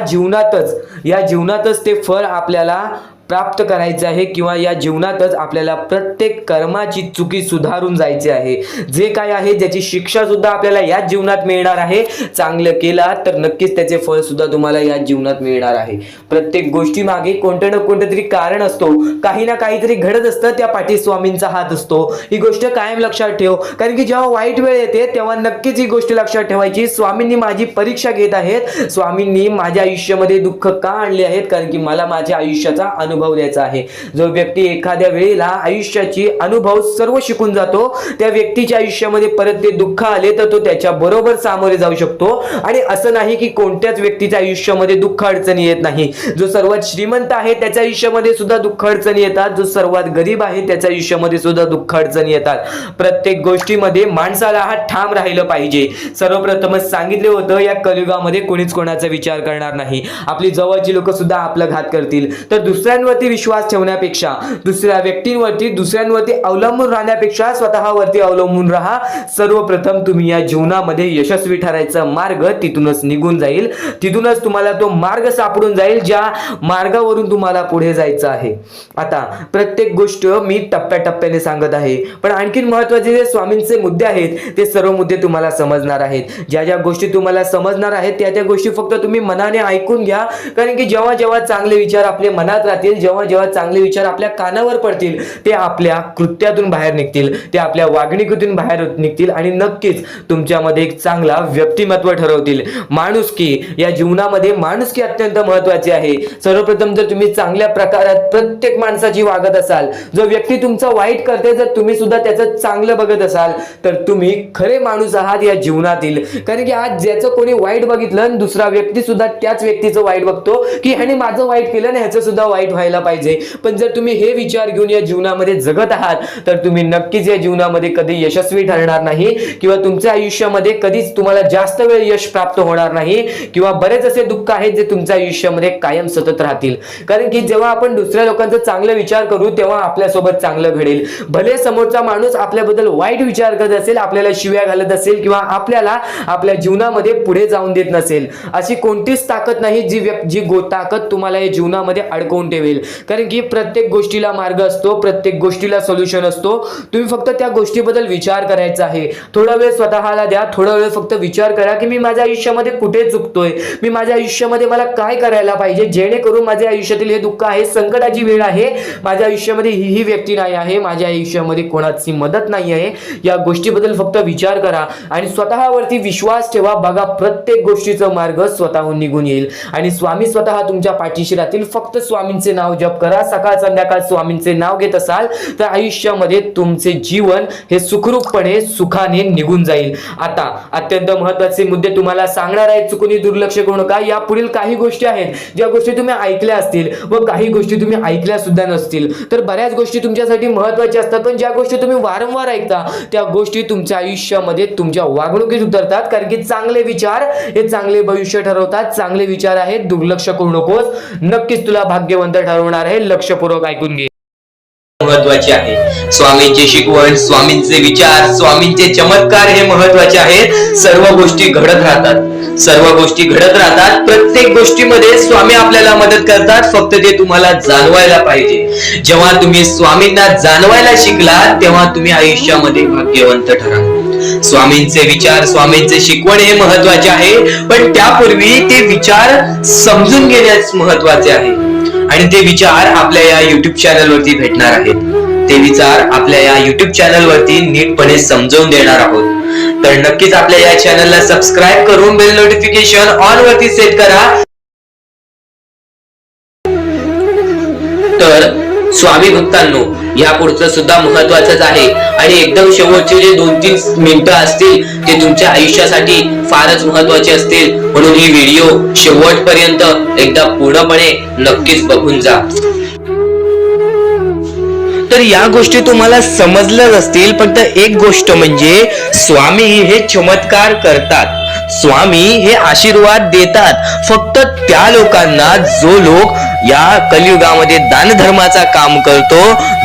जीवनातच ते फळ आपल्याला प्राप्त करायचे आहे, किंवा या जीवनातच आपल्याला प्रत्येक कर्माची चुकी सुधारून जायचे आहे. जे काय आहे, ज्याची शिक्षा सुद्धा आपल्याला या जीवनात मिळणार आहे. चांगलं केला तर नक्कीच त्याचे फळ सुद्धा तुम्हाला या जीवनात मिळणार आहे. प्रत्येक गोष्टी मागे कोणतं ना कोणतं तरी कारण असतो, काही ना काहीतरी घडत असतं, त्या पाठी स्वामींचा हात असतो. ही गोष्ट कायम लक्षात ठेव. कारण की जेव्हा वाईट वेळ येते तेव्हा नक्कीच ही गोष्ट लक्षात ठेवायची, स्वामींनी माझी परीक्षा घेत आहेत, स्वामींनी माझ्या आयुष्यामध्ये दुःख का आणले आहेत, कारण की मला माझ्या आयुष्याचा अनुभव द्यायचा आहे. जो व्यक्ती एखाद्या वेळेला आयुष्याची अनुभव सर्व शिकून जातो, त्या व्यक्तीच्या आयुष्यामध्ये परत ते दुःख आले तर तो त्याच्या बरोबर सामोरे जाऊ शकतो. आणि असं नाही की कोणत्याच व्यक्तीच्या आयुष्यामध्ये दुःख अडचणी येत नाही. जो सर्वात श्रीमंत आहे त्याच्या आयुष्यामध्ये सुद्धा दुःख अडचणी येतात, जो सर्वात गरीब आहे त्याच्या आयुष्यामध्ये सुद्धा दुःख अडचणी येतात. प्रत्येक गोष्टीमध्ये माणसाला हा ठाम राहिलं पाहिजे. सर्वप्रथमच सांगितले होतं, या कलियुगामध्ये कोणीच कोणाचा विचार करणार नाही. आपली जवळची लोक सुद्धा आपला घात करतील. तर दुसऱ्यांवरती विश्वास ठेवण्यापेक्षा, दुसऱ्यांवरती अवलंबून राहण्यापेक्षा स्वतःवरती अवलंबून राहा. सर्वप्रथम तुम्ही या जीवनामध्ये यशस्वी ठरायचा मार्ग तिथूनच निघून जाईल. तिथूनच तुम्हाला तो मार्ग सापडून जाईल ज्या मार्गावरून तुम्हाला पुढे जायचं आहे. आता प्रत्येक गोष्ट मी टप्प्याटप्प्याने सांगत आहे, पण आणखीन महत्त्वाचे जे स्वामींचे मुद्दे आहेत ते सर्व मुद्दे तुम्हाला समजणार आहेत. ज्या ज्या गोष्टी तुम्हाला समजणार आहेत त्या त्या गोष्टी फक्त तुम्ही मनाने ऐकून घ्या. कारण की जेव्हा जेव्हा चांगले विचार आपल्या मनात राहतील, जेव्हा जेव्हा चांगले विचार आपल्या कानावर पडतील, ते आपल्या कृत्यातून बाहेर निघतील, ते आपल्या वागणुकीतून बाहेर निघतील आणि नक्कीच तुमच्यामध्ये एक चांगला व्यक्तिमत्व ठरवतील. माणुसकी, या जीवनामध्ये माणुसकी अत्यंत महत्त्वाची आहे. सर्वप्रथम जर तुम्ही चांगल्या प्रकारात प्रत्येक माणसाची वागत असाल, जो व्यक्ती तुमचा वाईट करते जर तुम्ही सुद्धा त्याचं चांगलं बघत असाल, तर तुम्ही खरे माणूस आहात या जीवनातील. कारण की आज ज्याचं कोणी वाईट बघितलं आणि दुसरा व्यक्ती सुद्धा त्याच व्यक्तीचं वाईट बघतो की ह्याने माझं वाईट केलं आणि ह्याचं सुद्धा वाईट व्हायला पाहिजे. पण जर तुम्ही हे विचार घेऊन या जीवनामध्ये जगत आहात तर तुम्ही नक्कीच या जीवनामध्ये कधी यशस्वी ठरणार नाही, किंवा तुमच्या आयुष्यामध्ये कधीच तुम्हाला जास्त वेळ यश प्राप्त होणार नाही, किंवा बरेच असे दुःख आहेत जे तुमच्या आयुष्यामध्ये कायम सतत राहतील. कारण की जेव्हा आपण दुसऱ्या लोकांचा चांगला विचार करू तेव्हा आपल्यासोबत चांगलं घडेल. भले समोरचा माणूस आपल्याबद्दल वाईट विचार करत असेल, आपल्याला शिव्या घालत असेल, किंवा आपल्याला आपल्या जीवनामध्ये पुढे जाऊन देत नसेल, अशी कोणतीच ताकद नाही जी ताकद तुम्हाला या जीवनामध्ये अडकवून ठेवेल. कारण की प्रत्येक गोष्टीला मार्ग असतो, प्रत्येक गोष्टीला सोल्युशन असतो. तुम्ही फक्त त्या गोष्टीबद्दल विचार करायचा आहे. थोडा वेळ स्वतःला द्या, थोडा वेळ फक्त विचार करा की मी माझ्या आयुष्यामध्ये कुठे चुकतोय, मी माझ्या आयुष्यामध्ये मला काय करायला पाहिजे जेणेकरून माझ्या आयुष्यातील हे दुःख आहे, संकटाची वेळ आहे, माझ्या आयुष्यामध्ये ही व्यक्ती नाही आहे, माझ्या आयुष्यामध्ये कोणाची मदत नाही आहे. या गोष्टीबद्दल फक्त विचार करा आणि स्वतःवरती विश्वास ठेवा. बघा, प्रत्येक गोष्टीचा मार्ग स्वतःहून निघून येईल आणि स्वामी स्वतः तुमच्या पाठीशी राहतील. फक्त स्वामींचे नाव जप करा. सकाळ संध्याकाळ स्वामींचे नाव घेत असाल तर आयुष्यामध्ये तुमचे जीवन हे सुखरूपपणे सुखाने निघून जाईल. आता अत्यंत महत्त्वाचे मुद्दे तुम्हाला सांगणार आहेत, चुकून दुर्लक्ष करू नका. या पुढील काही गोष्टी आहेत ज्या गोष्टी तुम्ही ऐकल्या असतील व काही गोष्टी तुम्ही ऐकल्या सुद्धा नसतील. तर बऱ्याच गोष्टी तुमच्यासाठी महत्त्वाच्या असतात, पण ज्या गोष्टी तुम्ही वारंवार ऐकता त्या गोष्टी तुमच्या आयुष्यामध्ये तुमच्या वागणुकीत उतरतात. कारण की चांगले विचार हे चांगले भविष्य ठरवतात. चांगले विचार आहेत, दुर्लक्ष करू नकोस. नक्कीच तुला भाग्यवंत ठरवणार आहे. लक्षपूर्वक ऐकून घे. महत्वाचे आहे स्वामींची शिकवण, स्वामींचे विचार, स्वामींचे चमत्कार हे महत्वाचे आहेत. सर्व गोष्टी घडत राहतात. प्रत्येक गोष्टीमध्ये स्वामी आपल्याला मदत करतात. फक्त ते तुम्हाला जाणवायला पाहिजे. जेव्हा तुम्ही स्वामींना जाणवायला शिकला तेव्हा तुम्ही आयुष्यामध्ये भाग्यवंत ठराल. स्वामींचे विचार, स्वामींचे शिकवण हे महत्वाचे आहे, पण त्यापूर्वी ते विचार समजून घेण्यास महत्वाचे आहे. आणि ते विचार आपल्या या युट्यूब चॅनल वरती भेटणार आहेत. ते विचार आपल्या या युट्यूब चॅनल वरती नीटपणे समजावून देणार आहोत. तर नक्कीच आपल्या या चॅनलला सबस्क्राईब करून बेल नोटिफिकेशन ऑन वरती सेट करा. तर स्वामी भक्तांनो, या पुढचं सुद्धा महत्वाचंच आहे आणि एकदम शेवटचे जे 2-3 मिनिटं असतील ते तुमच्या आयुष्यासाठी फारच महत्वाचे असतील. म्हणून ही व्हिडिओ शेवटपर्यंत एकदा पूर्णपणे नक्कीच बघून जा. तर या गोष्टी तुम्हाला समजल्याच असतील, पण एक गोष्ट म्हणजे स्वामी हे चमत्कार करतात. स्वामी हे आशीर्वाद देतात फक्त त्या लोकांना जो लोक या कलियुगामध्ये दानधर्माचा काम करतो,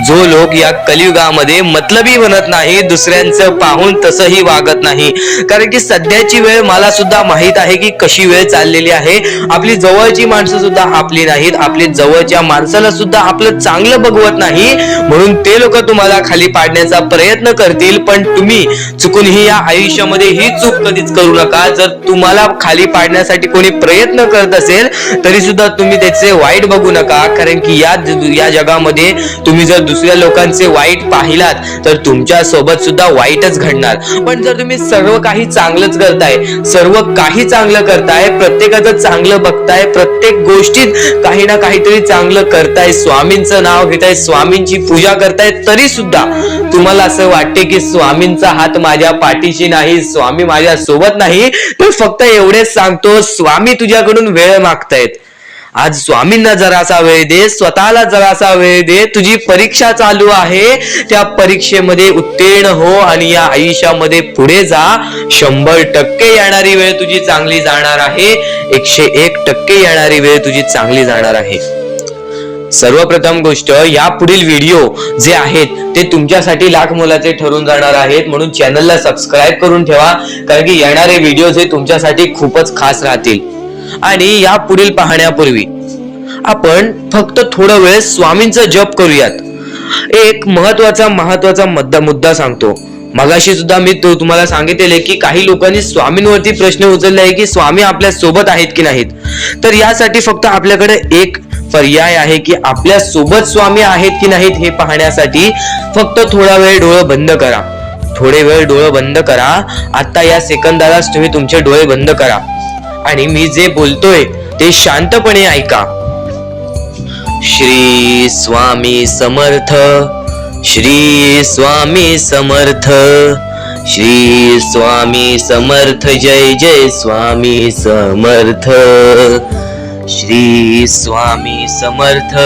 जो लोक या कलियुगामध्ये मतलबी बनत नाही, दुसऱ्यांचं पाहून तसंही वागत नाही. कारण की सध्याची वेळ मला सुद्धा माहित आहे की कशी वेळ चाललेली आहे. आपली जवळची माणसं सुद्धा आपली नाहीत, आपली जवळच्या माणसाला सुद्धा आपलं चांगलं बघवत नाही. म्हणून ते लोक तुम्हाला खाली पाडण्याचा प्रयत्न करतील, पण तुम्ही चुकूनही या आयुष्यामध्ये ही चूक कधीच करू नका. जर तुम्हाला खाली पाडण्यासाठी कोणी प्रयत्न करत असेल तरी सुद्धा तुम्ही त्याचे वाईट बघू नका, कारण की या जगामध्ये तुम्ही जर दुसऱ्या लोकांचे वाईट पाहिलात तर तुमच्या सोबत सुद्धा वाईटच घडणार. पण जर तुम्ही सर्व काही चांगलंच करताय, सर्व काही चांगलं करताय, प्रत्येकाचं चांगलं बघताय, प्रत्येक गोष्टीत काही ना काहीतरी चांगलं करताय, स्वामींचं नाव घेताय, स्वामींची पूजा करताय, तरी सुद्धा तुम्हाला असं वाटते की स्वामींचा हात माझ्या पाठीशी नाही, स्वामी माझ्या सोबत नाही, तर फक्त एवढेच सांगतो, स्वामी तुझ्याकडून वेळ मागतायत. आज स्वामींना जरासा वेळ दे, स्वतःला जरासा वेळ दे. तुझी परीक्षा चालू आहे, त्या परीक्षेमध्ये उत्तीर्ण हो आणि या आयुष्यामध्ये पुढे जा. 100% येणारी वेळ तुझी चांगली जाणार आहे, 101% येणारी वेळ तुझी चांगली जाणार आहे. सर्वप्रथम गोष्ट, या पुढील व्हिडिओ जे आहेत ते तुमच्यासाठी लाख मोलाचे ठरून जाणार आहेत, म्हणून चॅनलला सबस्क्राईब करून ठेवा, कारण की येणारे व्हिडिओ हे तुमच्यासाठी खूपच खास राहतील. आणि या पुढील पाहण्यापूर्वी आपण फक्त थोडा वेळ स्वामींचा जप करूयात. एक महत्वाचा मुद्दा सांगतो. मगाशी सुद्धा मी तुम्हाला सांगितले की काही लोकांनी स्वामींवरती प्रश्न उचलले आहे की स्वामी आपल्या सोबत आहेत की नाहीत. तर यासाठी फक्त आपल्याकडे एक पर्याय आहे की आपल्या सोबत स्वामी आहेत की नाहीत हे पाहण्यासाठी फक्त थोडा वेळ डोळे बंद करा. थोडे वेळ डोळे बंद करा. आता या सेकंदालाच तुम्ही तुमचे डोळे बंद करा आणि मी जे बोलतोय ते शांतपणे ऐका. श्री स्वामी समर्थ, श्री स्वामी समर्थ, श्री स्वामी समर्थ, जय जय स्वामी समर्थ. श्री स्वामी समर्थ,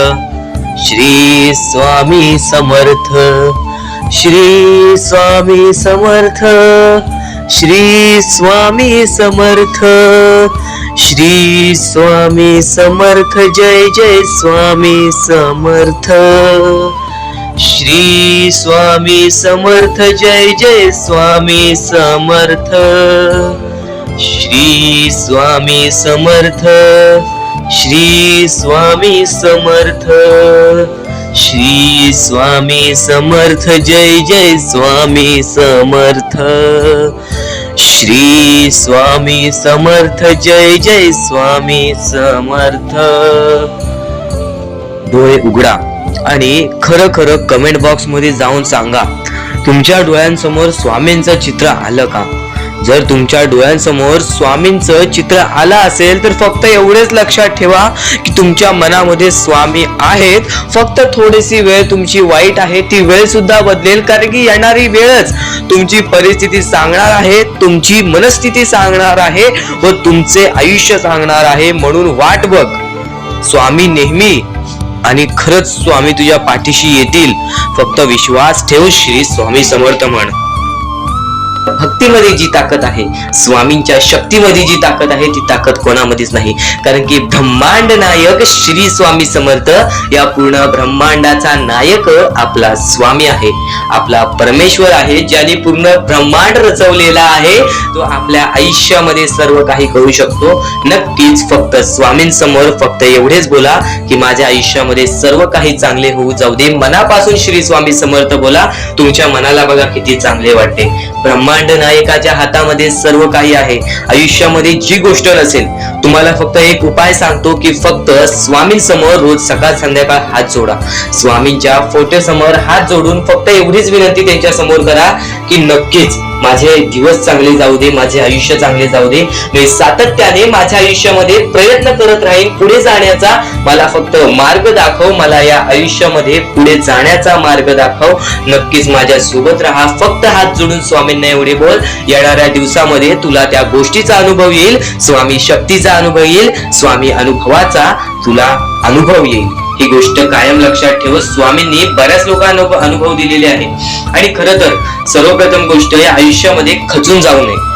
श्री स्वामी समर्थ, श्री स्वामी समर्थ, श्री स्वामी समर्थ, श्री स्वामी समर्थ, जय जय स्वामी समर्थ. श्री स्वामी समर्थ, जय जय स्वामी समर्थ. श्री स्वामी समर्थ, श्री स्वामी समर्थ, श्री स्वामी समर्थ, जय जय स्वामी समर्थ. श्री स्वामी समर्थ, जय जय स्वामी समर्थ. डोळे उघडा आणि खरं खरं कमेंट बॉक्स मध्ये जाऊन सांगा, तुमच्या डोळ्यांसमोर स्वामींचं चित्र आलं का? जर तुमच्या डोळ्यांसमोर स्वामींचं चित्र आलं असेल तर फक्त एवढेच लक्षात ठेवा की तुमच्या मनामध्ये स्वामी आहेत. फक्त थोडीशी वेळ तुमची वाईट आहे, ती वेळ सुद्धा बदलेल, कारण की येणारी वेळच तुमची परिस्थिती सांगणार आहे, तुमची मनस्थिती सांगणार आहे व तुमचे आयुष्य सांगणार आहे. म्हणून वाट बघ, स्वामी नेहमी आणि खरंच स्वामी तुझ्या पाठीशी येतील. फक्त विश्वास ठेव. श्री स्वामी समर्थ म्हण. भक्तीमध्ये जी ताकद आहे, स्वामींच्या शक्तीमध्ये जी ताकद आहे, ती ताकद कोणामध्येच नाही, कारण की ब्रह्मांड नायक श्री स्वामी समर्थ, या पूर्ण ब्रह्मांडाचा नायक आपला स्वामी आहे, आपला परमेश्वर आहे, ज्याने पूर्ण ब्रह्मांड रचवलेला आहे. तो आपल्या आयुष्यामध्ये सर्व काही करू शकतो. नक्कीच फक्त स्वामींसमोर फक्त एवढेच बोला की माझ्या आयुष्यामध्ये सर्व काही चांगले होऊ जाऊ दे. मनापासून श्री स्वामी समर्थ बोला. तुमच्या मनाला बघा किती चांगले वाटते. ब्रह्मांड नायकाच्या हातामध्ये सर्व काही आहे. आयुष्यामध्ये जी गोष्ट नसेल, तुम्हाला फक्त एक उपाय सांगतो की फक्त स्वामींसमोर रोज सकाळ संध्याकाळ हात जोडा. स्वामींच्या फोटो समोर हात जोडून फक्त एवढीच विनंती त्यांच्या समोर करा की नक्कीच माझे दिवस चांगले जाऊ दे, माझे आयुष्य चांगले जाऊ दे. मी सातत्याने माझ्या आयुष्यामध्ये प्रयत्न करत राहीन पुढे जाण्याचा. मला फक्त मार्ग दाखव, मला या आयुष्यामध्ये पुढे जाण्याचा मार्ग दाखव. नक्कीच माझ्या सोबत राहा. फक्त हात जोडून स्वामींना एवढे बोल. येणाऱ्या दिवसामध्ये तुला त्या गोष्टीचा अनुभव येईल, स्वामी शक्तीचा अनुभव येईल, स्वामी अनुभवाचा तुला अनुभव येईल. ही गोष्ट कायम लक्षात ठेव. स्वामींनी बऱ्याच लोकांना अनुभव दिलेले आहे. आणि खरं तर सर्वप्रथम गोष्ट, या आयुष्यामध्ये खचून जाऊ नये,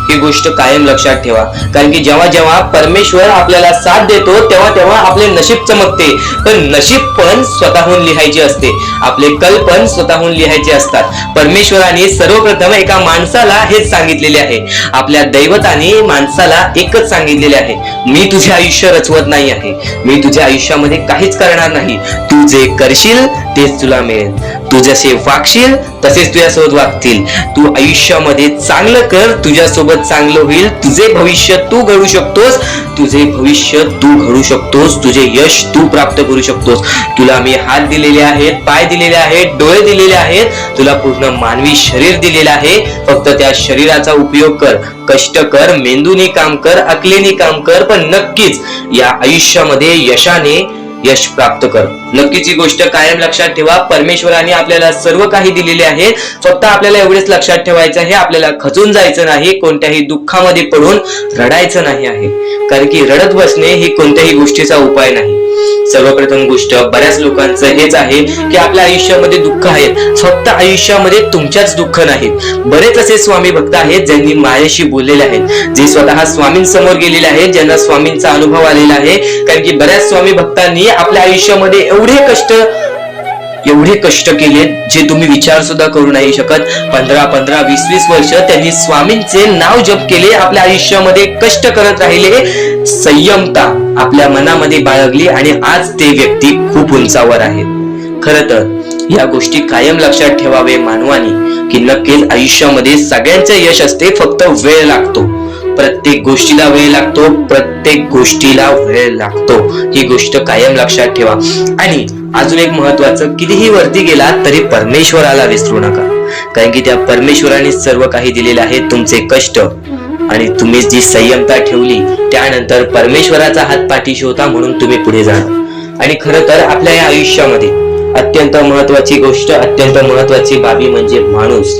ही गोष्ट कायम लक्षात ठेवा. कारण की जेव्हा जेव्हा परमेश्वर आपल्याला साथ देतो तेव्हा तेव्हा आपले नशीब चमकते. पण नशीब पण स्वतःहून लिहायचे असते, आपले कल पण स्वतःहून लिहायचे असतात. परमेश्वराने सर्वप्रथम एका माणसाला हेच सांगितलेले आहे, आपल्या दैवताने माणसाला एकच सांगितलेले आहे, मी तुझे आयुष्य रचवत नाही आहे, मी तुझ्या आयुष्यामध्ये काहीच करणार नाही. तू जे करशील तेच तुला मिळेल. तू जसे वागशील तसेच तुझ्यासोबत वागतील. तू आयुष्यामध्ये चांगलं कर, तुझ्यासोबत चांगलं होईल. तुझे भविष्य तू घडू शकतोस. तुझे भविष्य तू घडू शकतोस, तुझे यश तू प्राप्त करू शकतोस. तुला मी हात दिलेले आहेत, पाय दिलेले आहेत, डोळे दिलेले आहेत, तुला पूर्ण मानवी शरीर दिलेलं आहे. फक्त त्या शरीराचा उपयोग कर, कष्ट कर, मेंदूने काम कर, अकलेने काम कर, पण नक्कीच या आयुष्यामध्ये यशाने यश प्राप्त कर. नक्कीच ही गोष्ट कायम लक्षात ठेवा. परमेश्वराने आपल्याला सर्व काही दिलेले आहे. फक्त आपल्याला एवढेच लक्षात ठेवायचं आहे, आपल्याला खचून जायचं नाही, कोणत्याही दुःखामध्ये पडून रडायचं नाही आहे. कारण की रडत बसणे ही कोणत्याही गोष्टीचा उपाय नाही. सर्वप्रथम गोष्ट बऱ्याच लोकांचं हेच आहे की आपल्या आयुष्यामध्ये दुःख आहेत. फक्त आयुष्यामध्ये तुमच्याच दुःख नाहीत. बरेच असे स्वामी भक्त आहेत ज्यांनी माझ्याशी बोललेले आहेत, जे स्वतः स्वामींसमोर गेलेले आहेत, ज्यांना स्वामींचा अनुभव आलेला आहे. कारण की बऱ्याच स्वामी भक्तांनी आपल्या आयुष्यामध्ये एवढे कष्ट केले जे तुम्ही विचार सुद्धा करू नाही शकत. 15 20 वर्ष त्यांनी स्वामींचे नाव जप केले, आपल्या आयुष्यामध्ये कष्ट करत राहिले, संयमता आपल्या मनामध्ये बाळगली आणि आज ते व्यक्ती खूप उंचावर आहेत. खरं तर या गोष्टी कायम लक्षात ठेवावे मानवाने की नक्कीच आयुष्यामध्ये सगळ्यांचे यश असते, फक्त वेळ लागतो. प्रत्येक गोष्टीला वेळ लागतो, प्रत्येक गोष्टीला वेळ लागतो. ही गोष्ट कायम लक्षात ठेवा. आणि अजून एक महत्वाचं, कितीही वरती गेला तरी परमेश्वराला विसरू नका. कारण की त्या परमेश्वराने सर्व काही दिलेले आहे. तुमचे कष्ट आणि तुम्ही जी संयमता ठेवली, त्यानंतर परमेश्वराचा हात पाठीशी होता म्हणून तुम्ही पुढे जाणार. आणि खरं तर आपल्या या आयुष्यामध्ये अत्यंत महत्वाची गोष्ट, अत्यंत महत्वाची बाबी म्हणजे माणूस.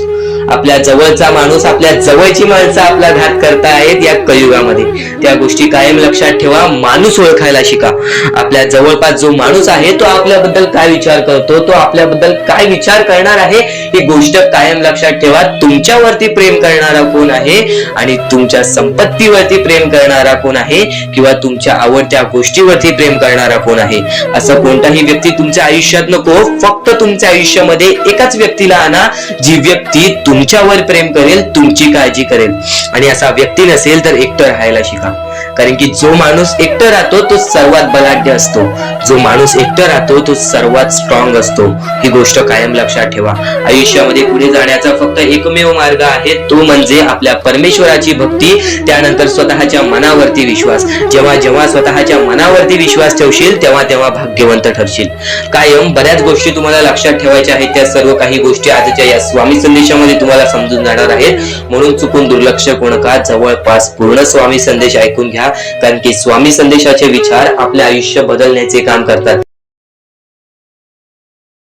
आपल्या जवळचा माणूस, आपल्या जवळची माणसं आपला घात करतायत या कलियुगामध्ये. त्या गोष्टी कायम लक्षात ठेवा. माणूस ओळखायला शिका. आपल्या जवळपास जो माणूस आहे तो आपल्याबद्दल काय विचार करतो, तो आपल्याबद्दल काय विचार करणार आहे, ही गोष्ट कायम लक्षात ठेवा. तुमच्यावरती प्रेम करणारा कोण आहे आणि तुमच्या संपत्तीवरती प्रेम करणारा कोण आहे किंवा तुमच्या आवडत्या गोष्टीवरती प्रेम करणारा कोण आहे. असं कोणताही व्यक्ती तुमच्या आयुष्यात नको. फक्त तुमच्या आयुष्यामध्ये एकाच व्यक्तीला आणा, जी व्यक्ती तुमच्यावर प्रेम करेल, तुमची काळजी करेल. आणि असा व्यक्ती नसेल तर एकटं राहायला शिका. कारण की जो माणूस एकटं राहतो तो सर्वात बलाढ्य असतो, जो माणूस एकटं राहतो तो सर्वात स्ट्रॉंग असतो. ही गोष्ट कायम लक्षात ठेवा. आयुष्यामध्ये पुढे जाण्याचा फक्त एकमेव मार्ग आहे, तो म्हणजे आपल्या परमेश्वराची भक्ती, त्यानंतर स्वतःच्या मनावरती विश्वास. जेव्हा जेव्हा स्वतःच्या मनावरती विश्वास ठेवशील तेव्हा तेव्हा भाग्यवंत ठरशील. कायम बऱ्याच गोष्टी तुम्हाला लक्षात ठेवायच्या आहेत. त्या सर्व काही गोष्टी आजच्या या स्वामी संदेशामध्ये तुम्हाला समजून जाणार आहेत. म्हणून चुकून दुर्लक्ष करू नका. जवळपास पूर्ण स्वामी संदेश ऐकून घ्या. कारण की स्वामी संदेशाचे विचार आपले आयुष्य बदलण्याचे काम करतात.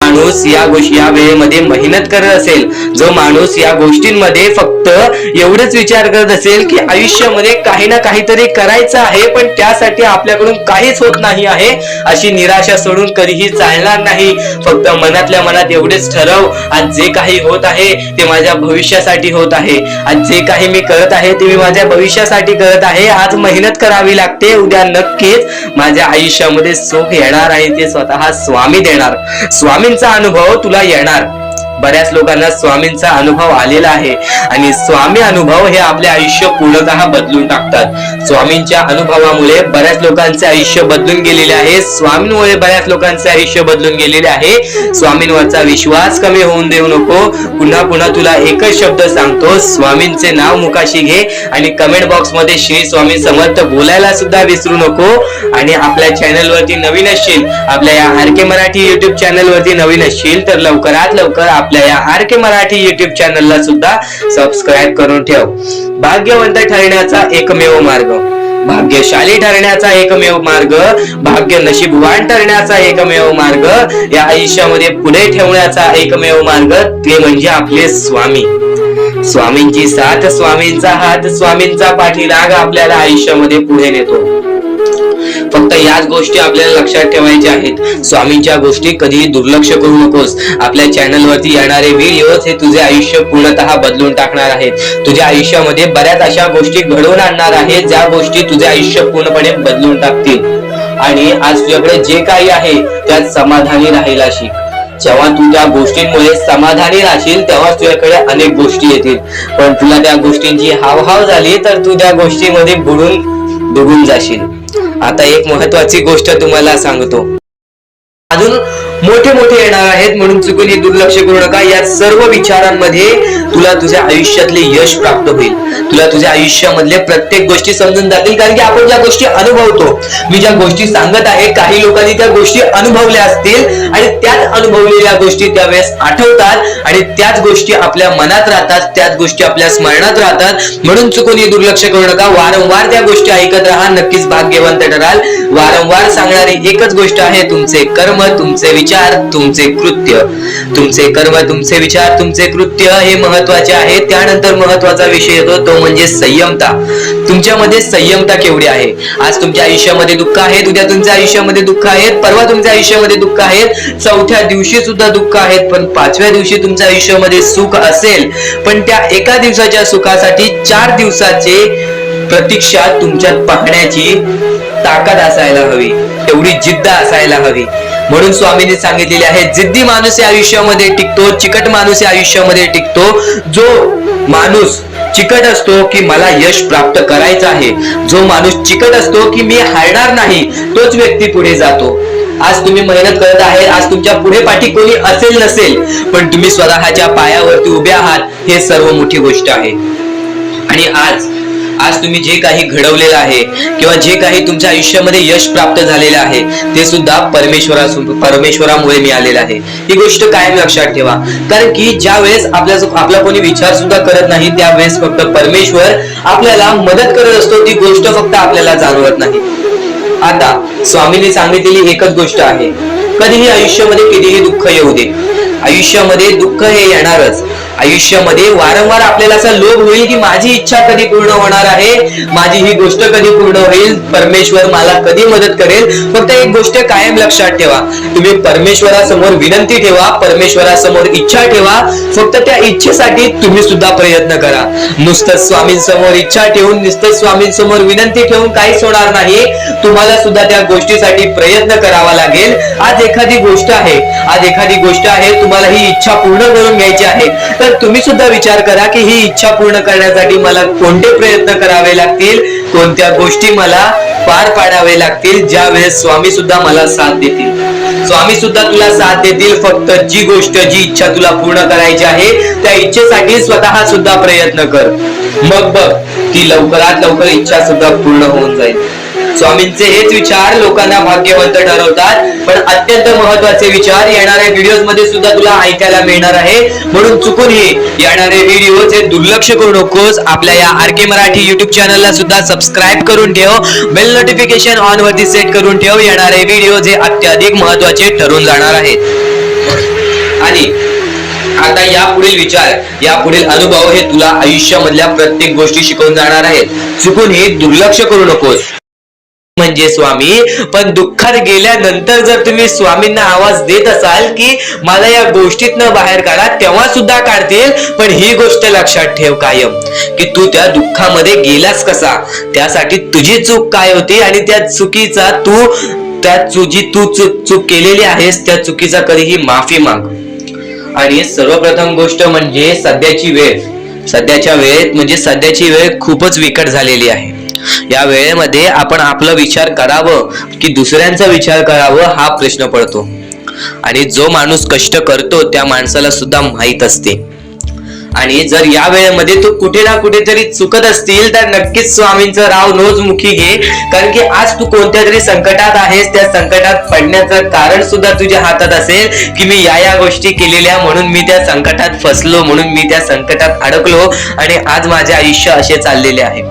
माणूस या वेळेमध्ये मेहनत करत असेल, जो माणूस या गोष्टींमध्ये फक्त एवढंच विचार करत असेल की आयुष्यामध्ये काही ना काहीतरी करायचं आहे पण त्यासाठी आपल्याकडून काहीच होत नाही आहे, अशी निराशा सोडून कधीही चालणार नाही. फक्त मनातल्या मनात एवढेच ठरव, आज जे काही होत आहे ते माझ्या भविष्यासाठी होत आहे. आज जे काही मी करत आहे ते मी माझ्या भविष्यासाठी करत आहे. आज मेहनत करावी लागते, उद्या नक्कीच माझ्या आयुष्यामध्ये सुख येणार आहे, ते स्वतः स्वामी देणार. स्वामींचा अनुभव तुला येणार. बऱ्याच लोकांना स्वामींचा अनुभव आलेला आहे आणि स्वामी अनुभव हे आपले आयुष्य पूर्णतः बदलून टाकतात. स्वामींच्या अनुभवामुळे बऱ्याच लोकांचे आयुष्य बदलून गेलेले आहे. स्वामींमुळे बऱ्याच लोकांचे आयुष्य बदलून गेलेले आहे. स्वामींवरचा विश्वास कमी होऊन देऊ नको. पुन्हा पुन्हा तुला एकच शब्द सांगतो, स्वामींचे नाव मुखाशी घे आणि कमेंट बॉक्स मध्ये श्री स्वामी समर्थ बोलायला सुद्धा विसरू नको. आणि आपल्या चॅनल वरती नवीन असशील, आपल्या या आर.के. मराठी युट्यूब चॅनल वरती नवीन असशील तर लवकरात लवकर आपल्या या आर.के. मराठी युट्यूब चॅनलला सुद्धा सबस्क्राईब करून ठेव. भाग्यवंत ठरण्याचा एकमेव मार्ग, भाग्यशाली ठरण्याचा एकमेव मार्ग, भाग्य नशीबवान ठरण्याचा एकमेव मार्ग, या आयुष्यामध्ये पुढे ठेवण्याचा एकमेव मार्ग ते म्हणजे आपले स्वामी. स्वामींची साथ, स्वामींचा हात, स्वामींचा पाठीलाग आपल्याला आयुष्यामध्ये पुढे नेतो. फक्त याच गोष्टी आपल्याला लक्षात ठेवायच्या आहेत. स्वामींच्या गोष्टी कधीही दुर्लक्ष करू नकोस. आपल्या चॅनल वरती येणारे व्हिडिओज हे तुझे आयुष्य पूर्णतः बदलून टाकणार आहेत. तुझ्या आयुष्यामध्ये बऱ्याच अशा गोष्टी घडवून आणणार आहेत ज्या गोष्टी तुझे आयुष्य पूर्णपणे बदलून टाकतील. आणि आज तुझ्याकडे जे काही आहे त्यात समाधानी राहायला शिक. जेव्हा तू त्या गोष्टींमुळे समाधानी राहशील तेव्हा तुझ्याकडे अनेक गोष्टी येतील. पण तुला त्या गोष्टींची हावभाव झाली तर तू त्या गोष्टीमध्ये बुडून डुबून जाशील. आता एक महत्वाची गोष्ट तुम्हाला सांगतो. अजून मोठे मोठे येणार आहेत, म्हणून चुकून हे दुर्लक्ष करू नका. या सर्व विचारांमध्ये तुला तुझ्या आयुष्यातले यश प्राप्त होईल. तुला तुझ्या आयुष्यामधले प्रत्येक गोष्टी समजून जातील, कारण की आपण ज्या गोष्टी अनुभवतो, मी ज्या गोष्टी सांगत आहे, काही लोकांनी त्या गोष्टी अनुभवल्या असतील आणि त्याच अनुभवलेल्या गोष्टी त्यावेळेस आठवतात आणि त्याच गोष्टी आपल्या मनात राहतात, त्याच गोष्टी आपल्या स्मरणात राहतात. म्हणून चुकून हे दुर्लक्ष करू नका. वारंवार त्या गोष्टी ऐकत राहा, नक्कीच भाग्यवंत ठराल. वारंवार सांगणारी एकच गोष्ट आहे, तुमचे कर्म, तुमचे विचार, तुमचे कृत्य. तुमचे कर्म, तुमचे विचार, तुमचे कृत्य हे महत्वाचे आहे. त्यानंतर महत्वाचा विषय येतो तो म्हणजे संयमता. तुमच्यामध्ये संयमता केवढी आहे? आज तुमच्या आयुष्यामध्ये दुःख आहे, उद्या तुमच्या आयुष्यामध्ये दुःख आहेत, परवा तुमच्या आयुष्यामध्ये दुःख आहेत, चौथ्या दिवशी सुद्धा दुःख आहेत, पण पाचव्या दिवशी तुमच्या आयुष्यामध्ये सुख असेल. पण त्या एका दिवसाच्या सुखासाठी 4 दिवसाचे प्रतीक्षा तुमच्यात पाहण्याची ताकद असायला हवी, तेवढी जिद्द असायला हवी. म्हणून स्वामींनी सांगितलेले आहे, जिद्दी माणूस या आयुष्यामध्ये टिकतो, चिकट माणूस या आयुष्यामध्ये टिकतो. जो माणूस चिकट असतो की मला यश प्राप्त करायचं आहे, जो माणूस चिकट असतो की मी हारणार नाही, तोच व्यक्ती पुढे जातो. आज तुम्ही मेहनत करत आहे, आज तुमच्या पुढे पाठी कोणी असेल नसेल, पण तुम्ही स्वतःच्या पायावरती उभे आहात, हे सर्व मोठी गोष्ट आहे. आणि आज तुम्ही जे काही घडवलेलं आहे किंवा जे काही तुमच्या आयुष्यामध्ये यश प्राप्त झालेलं आहे, ते सुद्धा परमेश्वरामुळे मिळालेलं आहे. ही गोष्ट कायम लक्षात ठेवा, कारण की ज्या वेळेस आपला कोणी विचार सुद्धा करत नाही, त्यावेळेस फक्त परमेश्वर आपल्याला मदत करत असतो. ती गोष्ट फक्त आपल्याला जाणवत नाही. आता स्वामींनी सांगितलेली एकच गोष्ट आहे, कधीही आयुष्यामध्ये कितीही दुःख येऊ दे, आयुष्यामध्ये दुःख हे येणारच. आयुष्यामध्ये वारंवार आपल्याला असा लोभ होईल की माझी इच्छा कधी पूर्ण होणार आहे, माझी ही गोष्ट कधी पूर्ण होईल, परमेश्वर मला कधी मदत करेल. फक्त एक गोष्ट कायम लक्षात ठेवा, तुम्ही परमेश्वरासमोर विनंती ठेवा, परमेश्वरासमोर इच्छा ठेवा. फक्त त्या इच्छेसाठी तुम्ही सुद्धा प्रयत्न करा. नुसतं स्वामींसमोर इच्छा ठेवून, नुसतं स्वामींसमोर विनंती ठेवून काहीच होणार नाही. तुम्हाला सुद्धा त्या गोष्टीसाठी प्रयत्न करावा लागेल. आज एखादी गोष्ट आहे, तुम्हाला ही इच्छा पूर्ण करून घ्यायची आहे, तर तुम्ही सुद्धा विचार करा की ही इच्छा पूर्ण करण्यासाठी मला कोणते प्रयत्न करावे लागतील, कोणत्या गोष्टी मला पार पाडावे लागतील, ज्या वेळेस स्वामी सुद्धा मला साथ देतील. स्वामी सुद्धा तुला साथ देतील. फक्त जी इच्छा तुला पूर्ण करायची आहे, त्या इच्छेसाठी स्वतः सुद्धा प्रयत्न कर. मग बघ ती लवकरात लवकर इच्छा सुद्धा पूर्ण होऊन जाईल. स्वामींचे हेच विचार लोकांना भाग्यवंत ठरवतात. पण अत्यंत महत्वाचे विचार येणाऱ्या व्हिडिओज मध्ये सुद्धा तुला ऐकायला मिळणार आहे. म्हणून चुकूनही येणारे व्हिडिओ जे दुर्लक्ष करू नकोस. आपल्या या RK मराठी युट्यूब चॅनलला सुद्धा सबस्क्राईब करून ठेव, बेल नोटिफिकेशन ऑन वरती सेट करून ठेव. येणारे व्हिडिओ जे अत्याधिक महत्वाचे ठरून जाणार आहेत. आणि आता यापुढील विचार, यापुढील अनुभव हे तुला आयुष्यामधल्या प्रत्येक गोष्टी शिकवून जाणार आहेत. चुकूनही दुर्लक्ष करू नकोस. म्हणजे स्वामी, पण दुःखात गेल्यानंतर जर तुम्ही स्वामींना आवाज देत असाल की मला या गोष्टीतनं बाहेर काढा, तेव्हा सुद्धा काढतील. पण ही गोष्ट लक्षात ठेव कायम की तू त्या दुःखामध्ये गेलास कसा, त्यासाठी तुझी चूक काय होती आणि त्या चुकीचा चूक केलेली आहेस, त्या चुकीचा कधीही माफी माग. आणि सर्वप्रथम गोष्ट म्हणजे सध्याची वेळ खूपच विकट झालेली आहे. या वेळेमध्ये आपण आपला विचार करावं की दुसऱ्यांचा विचार करावं, हा प्रश्न पडतो. आणि जो माणूस कष्ट करतो त्या माणसाला सुद्धा माहित असते. आणि जर या वेळेमध्ये तू कुठे ना कुठेतरी चुकत असतील तर नक्कीच स्वामींचं राव नोजमुखी घे. कारण की आज तू कोणत्या तरी संकटात आहेस, त्या संकटात पडण्याचं कारण सुद्धा तुझ्या हातात असेल की मी या गोष्टी केलेल्या, म्हणून मी त्या संकटात फसलो, म्हणून मी त्या संकटात अडकलो आणि आज माझे आयुष्य असे चाललेले आहे.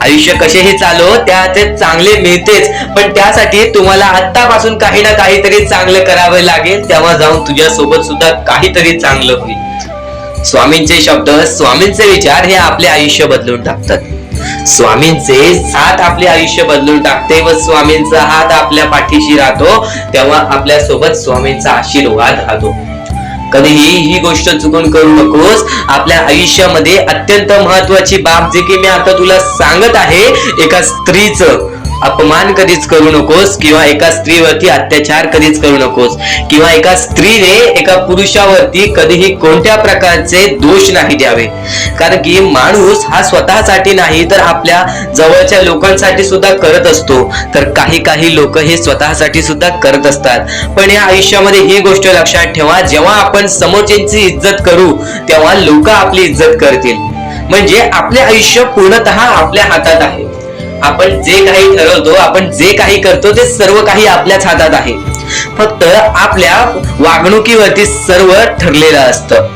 आयुष्य कसेही चालो त्याचे चांगले मिळतेच, पण त्यासाठी तुम्हाला आतापासून काही ना काहीतरी चांगलं करावं लागेल. तेव्हा जाऊन तुझ्या सोबत सुद्धा काहीतरी चांगलं होईल. स्वामींचे शब्द, स्वामींचे विचार हे आपले आयुष्य बदलून टाकतात. स्वामींचे साथ आपले आयुष्य बदलून टाकते व स्वामींचा हात आपल्या पाठीशी राहतो, तेव्हा आपल्या सोबत स्वामींचा आशीर्वाद राहतो. कधीही ही गोष्ट चुकून करू नकोस. आपल्या आयुष्यामध्ये अत्यंत महत्वाची बाब, जे की मी आता तुला सांगत आहे, एका स्त्रीचं अपमान कधीच करू नकोस, किंवा एका स्त्रीवरती अत्याचार कधीच करू नकोस, किंवा एका स्त्रीने एका पुरुषावरती कधीही कोणत्या प्रकारचे दोष नाही द्यावे. कारण की माणूस हा स्वतःसाठी नाही तर आपल्या जवळच्या लोकांसाठी सुद्धा करत असतो. तर काही लोक हे स्वतःसाठी सुद्धा करत असतात. पण या आयुष्यामध्ये ही गोष्ट लक्षात ठेवा, जेव्हा आपण समोरच्यांची इज्जत करू तेव्हा लोक आपली इज्जत करतील. म्हणजे आपले आयुष्य पूर्णतः आपल्या हातात आहे. आपण जे काही ठरवतो, आपण जे काही करतो ते सर्व काही आपल्याच हातात आहे. फक्त आपल्या वागणुकीवरती सर्व ठरलेलं असतं.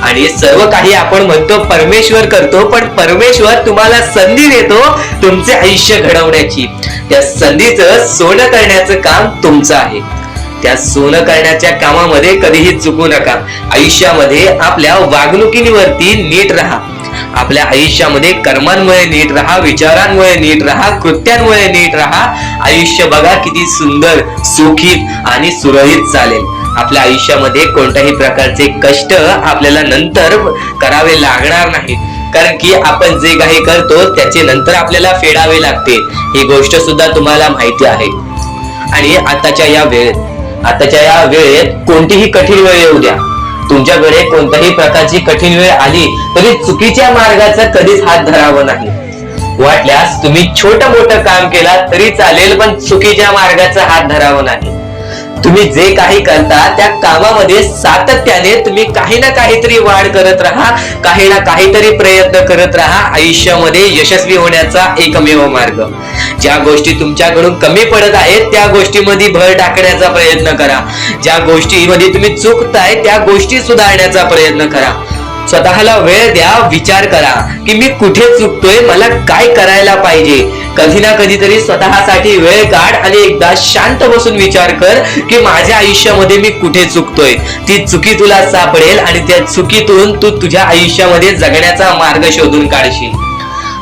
आणि सर्व काही आपण म्हणतो परमेश्वर करतो, पण परमेश्वर तुम्हाला संधी देतो तुमचे आयुष्य घडवण्याची. त्या संधीचं सोनं करण्याचं काम तुमचं आहे. त्या सोनं करण्याच्या कामामध्ये कधीही चुकू नका. आयुष्यामध्ये आपल्या वागणुकीवरती नीट राहा. आपल्या आयुष्यामध्ये कर्मांमुळे नीट राहा, विचारांमुळे नीट राहा, कृत्यांमुळे नीट राहा. आयुष्य बघा किती सुंदर, सुखीत आणि सुरळीत चालेल. आपल्या आयुष्यामध्ये कोणत्याही प्रकारचे कष्ट आपल्याला नंतर करावे लागणार नाहीत. कारण की आपण जे काही करतो त्याचे नंतर आपल्याला फेडावे लागते. ही गोष्ट सुद्धा तुम्हाला माहिती आहे. आणि आताच्या या वेळेत कोणतीही कठीण वेळ येऊ द्या, तुमच्याकडे कोणत्याही प्रकारची कठीण वेळ आली तरी चुकीच्या मार्गाचा कधीच हात धरावा नाही. वाटल्यास तुम्ही छोटं मोठं काम केला तरी चालेल, पण चुकीच्या मार्गाचा हात धरावा नाही. तुम्ही जे काही करता त्या कामामध्ये सातत्याने तुम्ही काही ना काहीतरी वाढ करत राहा, काही ना काहीतरी प्रयत्न करत राहा. आयुष्यामध्ये यशस्वी होण्याचा एकमेव मार्ग. ज्या गोष्टी तुमच्याकडून कमी पडत आहेत त्या गोष्टीमध्ये भर टाकण्याचा प्रयत्न करा. ज्या गोष्टीमध्ये तुम्ही चुकताय त्या गोष्टी सुधारण्याचा प्रयत्न करा. स्वतःला वेळ द्या, विचार करा की मी कुठे चुकतोय, मला काय करायला पाहिजे. कधी ना कधीतरी स्वतःसाठी वेळ काढ आणि एकदा शांत बसून विचार कर की माझ्या आयुष्यामध्ये मी कुठे चुकतोय. ती चुकी तुला सापडेल आणि त्या चुकीतून तू तुझ्या आयुष्यामध्ये जगण्याचा मार्ग शोधून काढशील.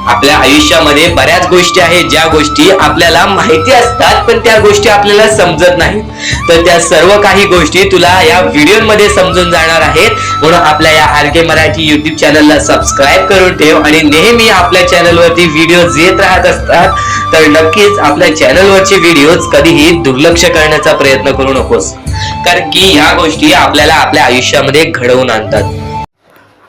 आपल्या आयुष्यामध्ये बऱ्याच गोष्टी आहेत ज्या गोष्टी आपल्याला माहिती असतात पण त्या गोष्टी आपल्याला समजत नाहीत. तर त्या सर्व काही गोष्टी तुला या व्हिडिओमध्ये समजून जाणार आहेत. म्हणून आपल्या या RK मराठी YouTube चॅनलला सबस्क्राईब करून ठेव आणि नेहमी आपल्या चॅनलवरती व्हिडिओज येत राहत असतात. तर नक्कीच आपल्या चॅनलवरचे व्हिडिओज कधीही दुर्लक्ष करण्याचा प्रयत्न करू नकोस, कारण की ह्या गोष्टी आपल्याला आपल्या आयुष्यामध्ये घडवून आणतात.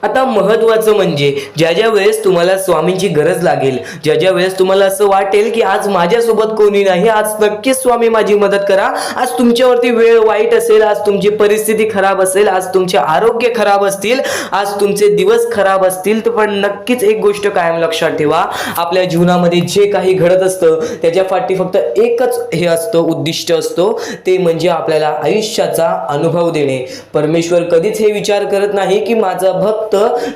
आता महत्वाचं म्हणजे ज्या ज्या वेळेस तुम्हाला स्वामींची गरज लागेल, ज्या ज्या वेळेस तुम्हाला असं वाटेल की आज माझ्यासोबत कोणी नाही, आज नक्कीच स्वामी माझी मदत करा. आज तुमच्यावरती वेळ वाईट असेल, आज तुमची परिस्थिती खराब असेल, आज तुमचे आरोग्य खराब असतील, आज तुमचे दिवस खराब असतील, तर पण नक्कीच एक गोष्ट कायम लक्षात ठेवा, आपल्या जीवनामध्ये जे काही घडत असतं त्याच्या पाठी फक्त एकच हे असतं, उद्दिष्ट असतो, ते म्हणजे आपल्याला आयुष्याचा अनुभव देणे. परमेश्वर कधीच हे विचार करत नाही की माझा भक्त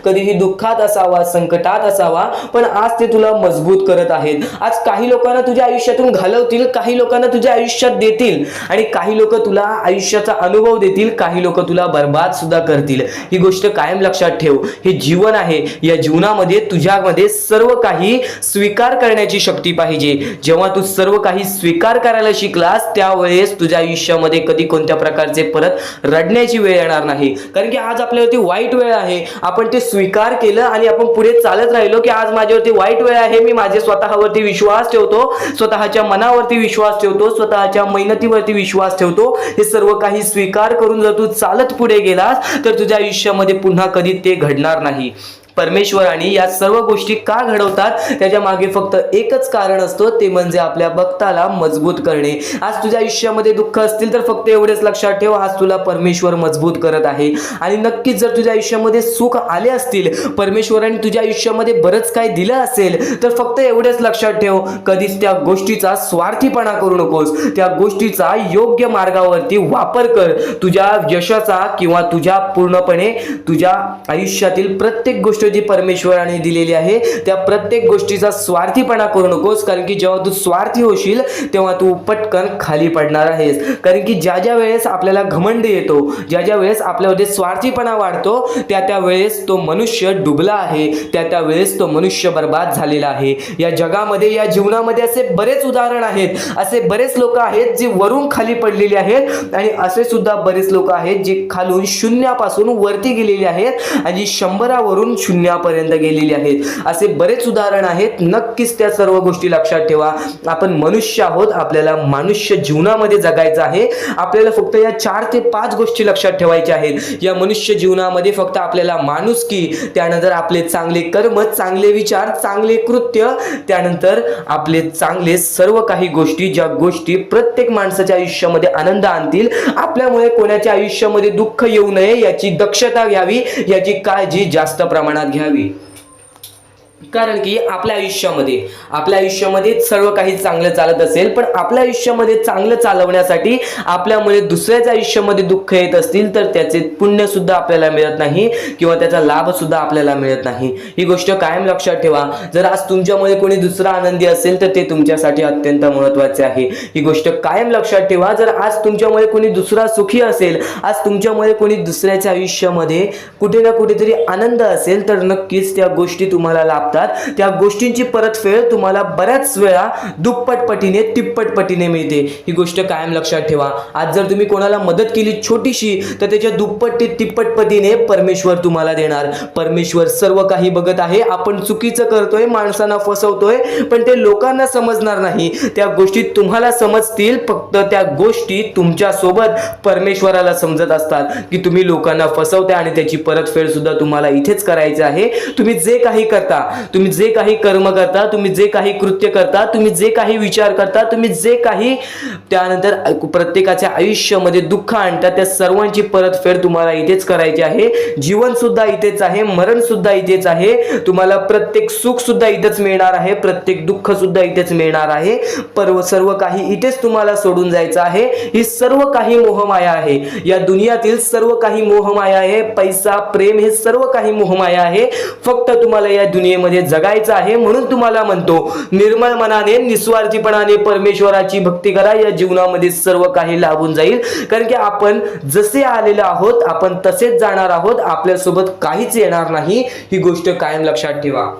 कधीही दुःखात असावा, संकटात असावा, पण आज ते तुला मजबूत करत आहेत. आज काही लोकांना तुझ्या आयुष्यातून घालवतील, काही लोकांना तुझ्या आयुष्यात देतील आणि काही लोक तुला आयुष्याचा अनुभव देतील, काही लोक तुला बर्बाद सुद्धा करतील. ही गोष्ट कायम लक्षात ठेव. हे जीवन आहे, या जीवनामध्ये तुझ्यामध्ये सर्व काही स्वीकार करण्याची शक्ती पाहिजे. जेव्हा तू सर्व काही स्वीकार करायला शिकलास त्यावेळेस तुझ्या आयुष्यामध्ये कधी कोणत्या प्रकारचे परत रडण्याची वेळ येणार नाही. कारण की आज आपल्यावरती वाईट वेळ आहे, आपण ते स्वीकार केलं आणि आपण पुढे चालत राहिलो की आज माझ्यावरती वाईट वेळ आहे, मी माझे स्वतःवरती विश्वास ठेवतो, स्वतःच्या मनावरती विश्वास ठेवतो, स्वतःच्या मेहनतीवरती विश्वास ठेवतो. हे सर्व काही स्वीकार करून जर तू चालत पुढे गेलास तर तुझ्या आयुष्यामध्ये पुन्हा कधी ते घडणार नाही. परमेश्वराने या सर्व गोष्टी का घडवतात त्याच्या मागे फक्त एकच कारण असतो, ते म्हणजे आपल्या भक्ताला मजबूत करणे. आज तुझ्या आयुष्यामध्ये दुःख असतील तर फक्त एवढेच लक्षात ठेव, आज तुला परमेश्वर मजबूत करत आहे. आणि नक्कीच जर तुझ्या आयुष्यामध्ये सुख आले असतील, परमेश्वराने तुझ्या आयुष्यामध्ये बरंच काही दिलं असेल, तर फक्त एवढेच लक्षात ठेव, कधीच त्या गोष्टीचा स्वार्थीपणा करू नकोस. त्या गोष्टीचा योग्य मार्गावरती वापर कर. तुझ्या यशाचा किंवा तुझ्या पूर्णपणे तुझ्या आयुष्यातील प्रत्येक गोष्ट जी परमेश्वराने दिलेली आहे त्या प्रत्येक गोष्टीचा स्वार्थीपणा करू नकोस. कारण की जेव्हा तू स्वार्थी होशील तेव्हा तू पटकन खाली पडणार आहेस. कारण की ज्या ज्या वेळेस आपल्याला घमंड येतो, ज्या ज्या वेळेस आपल्यामध्ये स्वार्थीपणा वाढतो, त्या वेळेस तो मनुष्य डुबला आहे, त्या वेळेस तो मनुष्य बर्बाद झालेला आहे. या जगामध्ये, या जीवनामध्ये असे बरेच उदाहरण आहेत, असे बरेच लोक आहेत जे वरून खाली पडलेले आहेत आणि असे सुद्धा बरेच लोक आहेत जे खालून शून्यापासून वरती गेलेले आहेत आणि 100 वरून शून्यापर्यंत गेलेली आहेत. असे बरेच उदाहरण आहेत. नक्कीच त्या सर्व गोष्टी लक्षात ठेवा. आपण मनुष्य आहोत, आपल्याला मनुष्य जीवनामध्ये जगायचं आहे. आपल्याला फक्त या 4 ते 5 गोष्टी लक्षात ठेवायच्या आहेत. या मनुष्य जीवनामध्ये फक्त आपल्याला माणुसकी, त्यानंतर आपले चांगले कर्म, चांगले विचार, चांगले कृत्य, त्यानंतर आपले चांगले सर्व काही गोष्टी, ज्या गोष्टी प्रत्येक माणसाच्या आयुष्यामध्ये आनंद आणतील, आपल्यामुळे कोणाच्या आयुष्यामध्ये दुःख येऊ नये याची दक्षता घ्यावी, याची काळजी जास्त प्रमाणात घ्यावी. कारण की आपल्या आयुष्यामध्ये सर्व काही चांगलं चालत असेल, पण आपल्या आयुष्यामध्ये चांगलं चालवण्यासाठी आपल्यामुळे दुसऱ्याच्या आयुष्यामध्ये दुःख येत असतील तर त्याचे पुण्य सुद्धा आपल्याला मिळत नाही किंवा त्याचा लाभ सुद्धा आपल्याला मिळत नाही. ही गोष्ट कायम लक्षात ठेवा. जर आज तुमच्यामुळे कोणी दुसरा आनंदी असेल तर ते तुमच्यासाठी अत्यंत महत्त्वाचे आहे. ही गोष्ट कायम लक्षात ठेवा. जर आज तुमच्यामुळे कोणी दुसरा सुखी असेल, आज तुमच्यामुळे कोणी दुसऱ्याच्या आयुष्यामध्ये कुठे ना कुठेतरी आनंद असेल तर नक्कीच त्या गोष्टी तुम्हाला लाभतात. त्या गोष्टींची परतफेड तुम्हाला बऱ्याच वेळा दुप्पट पटीने, तिप्पट पटीने मिळते. ही गोष्ट कायम लक्षात ठेवा. आज जर तुम्ही कोणाला मदत केली छोटीशी तर त्याच्या दुप्पट ते तिप्पट पटीने परमेश्वर तुम्हाला देणार. परमेश्वर सर्व काही बघत आहे. आपण चुकीचं करतोय, माणसांना फसवतोय, पण ते लोकांना समजणार नाही. त्या गोष्टी तुम्हाला समजतील. फक्त त्या गोष्टी तुमच्या सोबत परमेश्वराला समजत असतात की तुम्ही लोकांना फसवताय आणि त्याची परतफेड सुद्धा तुम्हाला इथेच करायची आहे. तुम्ही जे काही करता, तुम्ही जे काही कर्म करता, तुम्ही जे काही कृत्य करता, तुम्ही जे काही विचार करता, तुम्ही जे काही त्यानंतर प्रत्येकाच्या आयुष्यामध्ये दुःख आणता, त्या सर्वांची परतफेड तुम्हाला इथेच करायची आहे. जीवन सुद्धा इथेच आहे, मरण सुद्धा इथेच आहे. तुम्हाला प्रत्येक सुख सुद्धा इथेच मिळणार आहे, प्रत्येक दुःख सुद्धा इथेच मिळणार आहे. सर्व काही इथेच तुम्हाला सोडून जायचं आहे. ही सर्व काही मोहमाया आहे. या दुनियातील सर्व काही मोहमाया आहे. पैसा, प्रेम हे सर्व काही मोहमाया आहे. फक्त तुम्हाला या दुनियेमध्ये जगायचं आहे. म्हणून तुम्हाला म्हणतो, निर्मळ मनाने, निस्वार्थीपणाने परमेश्वराची भक्ती करा. या जीवनामध्ये सर्व काही लाभून जाईल. कारण की आपण जसे आलेलो आहोत आपण तसेच जाणार आहोत. आपल्यासोबत काहीच येणार नाही. ही गोष्ट कायम लक्षात ठेवा.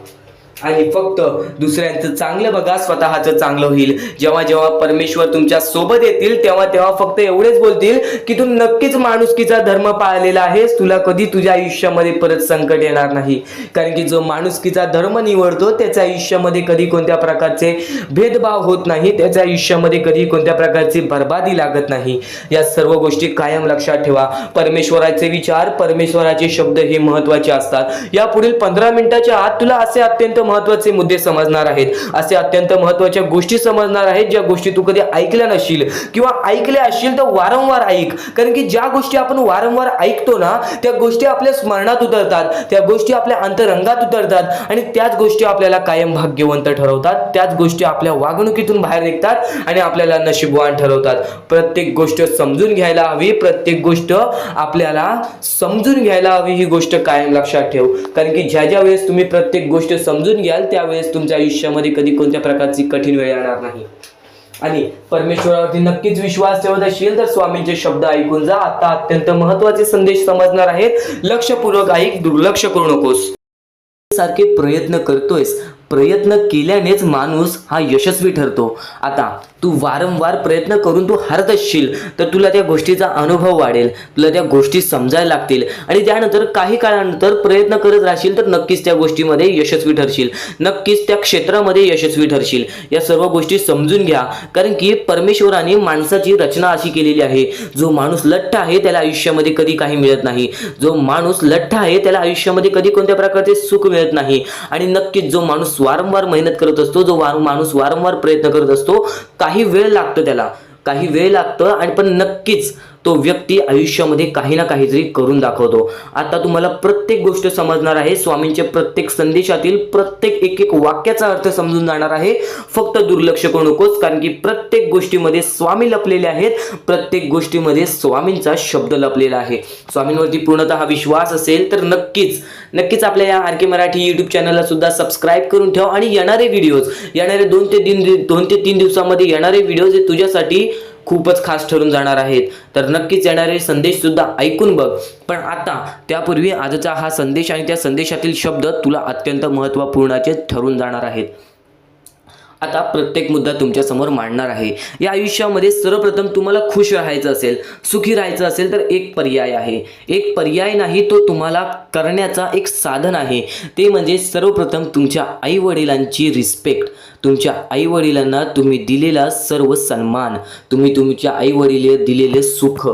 आणि फक्त दुसऱ्यांचं चांगलं बघा, स्वतःचं चांगलं होईल. जेव्हा जेव्हा परमेश्वर तुमच्या सोबत येतील तेव्हा तेव्हा फक्त एवढेच बोलतील की तू नक्कीच माणुसकीचा धर्म पाळलेला आहेस, तुला कधी तुझ्या आयुष्यामध्ये परत संकट येणार नाही. कारण की जो माणुसकीचा धर्म निवडतो त्याच्या आयुष्यामध्ये कधी कोणत्या प्रकारचे भेदभाव होत नाही, त्याच्या आयुष्यामध्ये कधी कोणत्या प्रकारची बर्बादी लागत नाही. या सर्व गोष्टी कायम लक्षात ठेवा. परमेश्वराचे विचार, परमेश्वराचे शब्द हे महत्त्वाचे असतात. या पुढील 15 मिनिटाच्या आत तुला असे अत्यंत महत्त्वाचे मुद्दे समजणार आहेत, असे अत्यंत महत्त्वाच्या गोष्टी समजणार आहेत ज्या गोष्टी तू कधी ऐकल्या नशील किंवा ऐकल्या असशील तर वारंवार ऐक. कारण की ज्या गोष्टी आपण वारंवार ऐकतो ना त्या गोष्टी आपल्या स्मरणात उतरतात, त्या गोष्टी आपल्या अंतरंगात उतरतात आणि त्याच गोष्टी आपल्याला कायम भाग्यवंत ठरवतात. त्याच गोष्टी आपल्या वागणुकीतून बाहेर निघतात आणि आपल्याला नशीबवान ठरवतात. प्रत्येक गोष्ट समजून घ्यायला हवी, प्रत्येक गोष्ट आपल्याला समजून घ्यायला हवी. ही गोष्ट कायम लक्षात ठेव. कारण की ज्या ज्या वेळेस तुम्ही प्रत्येक गोष्ट समजून घ्याल त्यावेळेस तुमच्या आयुष्यामध्ये कधी कोणत्या प्रकारची कठीण वेळ येणार नाही. आणि परमेश्वरावरती नक्कीच विश्वास ठेवत असेल तर स्वामींचे शब्द ऐकून जा. आता अत्यंत महत्त्वाचे संदेश समजणार आहेत. लक्षपूर्वक ऐक, दुर्लक्ष करू नकोस. सारखे प्रयत्न करतोयस, प्रयत्न केल्यानेच माणूस हा यशस्वी ठरतो. आता तू वारंवार प्रयत्न करून तू हरत असशील तर तुला त्या गोष्टीचा अनुभव वाढेल, तुला त्या गोष्टी समजायला लागतील आणि त्यानंतर काही काळानंतर प्रयत्न करत राहशील तर नक्कीच त्या गोष्टीमध्ये यशस्वी ठरशील, नक्कीच त्या क्षेत्रामध्ये यशस्वी ठरशील. या सर्व गोष्टी समजून घ्या. कारण की परमेश्वराने माणसाची रचना अशी केलेली आहे, जो माणूस लठ्ठ आहे त्याला आयुष्यामध्ये कधी काही मिळत नाही, जो माणूस लठ्ठ आहे त्याला आयुष्यामध्ये कधी कोणत्या प्रकारचे सुख मिळत नाही. आणि नक्कीच जो माणूस वारंवार मेहनत करत असतो, जो माणूस वारंवार प्रयत्न करत असतो, काही वेळ लागतो, त्याला काही वेळ लागतं आणि पण नक्कीच तो व्यक्ती आयुष्यामध्ये काही ना काहीतरी करून दाखवतो. आता तुम्हाला प्रत्येक गोष्ट समजणार आहे. स्वामींच्या प्रत्येक संदेशातील प्रत्येक एक एक वाक्याचा अर्थ समजून जाणार आहे. फक्त दुर्लक्ष करू नकोस. कारण की प्रत्येक गोष्टीमध्ये स्वामी लपलेले आहेत, प्रत्येक गोष्टीमध्ये स्वामींचा शब्द लपलेला आहे. स्वामींवरती पूर्णतः विश्वास असेल तर नक्कीच आपल्या या आर के मराठी यूट्यूब चॅनलला सुद्धा सबस्क्राईब करून ठेव. आणि येणारे व्हिडिओज, येणारे 2 ते 3 दिवसामध्ये येणारे व्हिडिओज हे तुझ्यासाठी खूपच खास ठरून जाणार आहेत. तर नक्कीच येणारे संदेश सुद्धा ऐकून बघ. पण आता त्यापूर्वी आजचा हा संदेश आणि त्या संदेशातील शब्द तुला अत्यंत महत्त्वपूर्णाचे ठरून जाणार आहेत. आता प्रत्येक मुद्दा तुमच्या समोर मांडणार आहे. या आयुष्यामध्ये सर्वप्रथम तुम्हाला खुश राहायचं असेल, सुखी राहायचं असेल तर एक पर्याय आहे. एक पर्याय नाही, तो तुम्हाला करण्याचा एक साधन आहे. ते म्हणजे सर्वप्रथम तुमच्या आईवडिलांची रिस्पेक्ट. तुमच्या आईवडिलांना तुम्ही दिलेला सर्व सन्मान, तुम्ही तुमच्या आईवडिला दिलेले सुख,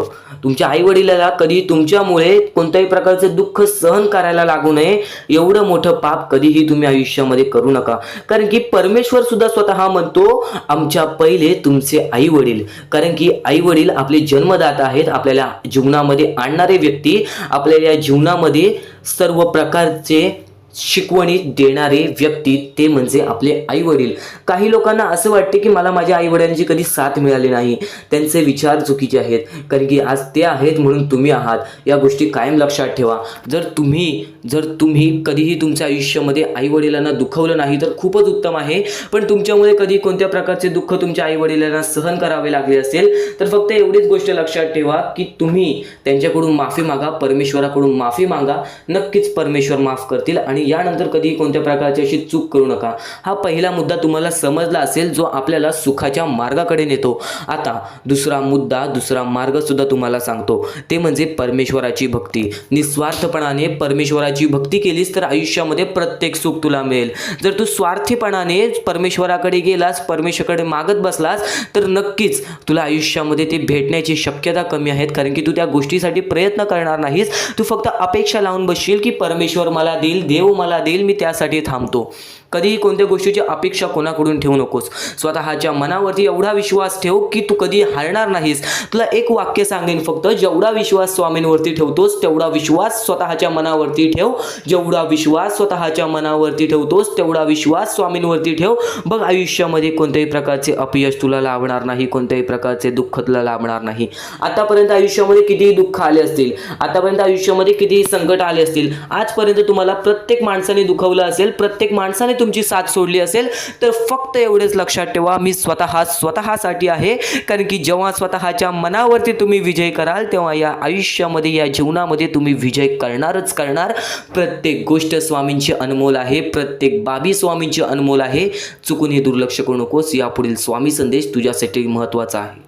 तुमच्या आईवडिलाला कधी तुमच्यामुळे कोणत्याही प्रकारचे दुःख सहन करायला लागू नये एवढं मोठं पाप कधीही तुम्ही आयुष्यामध्ये करू नका. कारण की परमेश्वर सुद्धा स्वतः म्हणतो आमच्या पहिले तुमचे आई वडील. कारण की आई वडील आपले जन्मदाता आहेत, आपल्याला जीवनामध्ये आणणारे व्यक्ती, आपल्याला जीवनामध्ये सर्व प्रकारचे शिकवणी देणारे व्यक्ती ते म्हणजे आपले आई वडील. काही लोकांना असं वाटते की मला माझ्या आई वडिलांची कधी साथ मिळाली नाही. त्यांचे विचार चुकीचे आहेत. कारण की आज ते आहेत म्हणून तुम्ही आहात. या गोष्टी कायम लक्षात ठेवा. जर तुम्ही कधीही तुमच्या आयुष्यामध्ये आई वडिलांना दुखवलं नाही तर खूपच उत्तम आहे. पण तुमच्यामुळे कधी कोणत्या प्रकारचे दुःख तुमच्या आई वडिलांना सहन करावे लागले असेल तर फक्त एवढीच गोष्ट लक्षात ठेवा की तुम्ही त्यांच्याकडून माफी मागा, परमेश्वराकडून माफी मागा. नक्कीच परमेश्वर माफ करतील आणि यानंतर कधी कोणत्या प्रकारची अशी चूक करू नका. हा पहिला मुद्दा तुम्हाला समजला असेल जो आपल्याला सुखाच्या मार्गाकडे नेतो. आता दुसरा मार्ग सुद्धा तुम्हाला सांगतो. ते म्हणजे परमेश्वराची भक्ती. निस्वार्थपणाने परमेश्वराची भक्ती केलीस तर आयुष्यामध्ये प्रत्येक सुख तुला मिळेल. जर तू स्वार्थीपणाने परमेश्वराकडे गेलास, परमेश्वराकडे मागत बसलास तर नक्कीच तुला आयुष्यामध्ये ते भेटण्याची शक्यता कमी आहेत. कारण की तू त्या गोष्टीसाठी प्रयत्न करणार नाहीस. तू फक्त अपेक्षा लावून बसशील की परमेश्वर मला देईल, देव मला देईल, मी त्यासाठी थांबतो. कधीही कोणत्या गोष्टीची अपेक्षा कोणाकडून ठेवू नकोस. स्वतःच्या मनावरती एवढा विश्वास ठेव की तू कधी हारणार नाहीस. तुला एक वाक्य सांगेन फक्त, जेवढा विश्वास स्वामींवरती ठेवतोस तेवढा विश्वास स्वतःच्या मनावरती ठेव. जेवढा विश्वास स्वतःच्या मनावरती ठेवतोस तेवढा विश्वास स्वामींवरती ठेव. बघ आयुष्यामध्ये कोणत्याही प्रकारचे अपयश तुला लाभणार नाही, कोणत्याही प्रकारचे दुःख तुला लाभणार नाही. आतापर्यंत आयुष्यामध्ये कितीही दुःख आले असतील, आतापर्यंत आयुष्यामध्ये कितीही संकट आले असतील, आजपर्यंत तुम्हाला प्रत्येक माणसाने दुखवलं असेल, प्रत्येक माणसाने तुमची साथ सोडली असेल तर फक्त एवढेच लक्षात ठेवा, मी स्वतःसाठी आहे. कारण की जेव्हा स्वतःच्या मनावरती तुम्ही विजय कराल तेव्हा या आयुष्यामध्ये, या जीवनामध्ये तुम्ही विजय करणारच करणार. प्रत्येक गोष्ट स्वामींची अनमोल आहे, प्रत्येक बाबी स्वामींची अनमोल आहे. चुकून हे दुर्लक्ष करू नकोस. यापुढील स्वामी संदेश तुझ्यासाठी महत्त्वाचा आहे.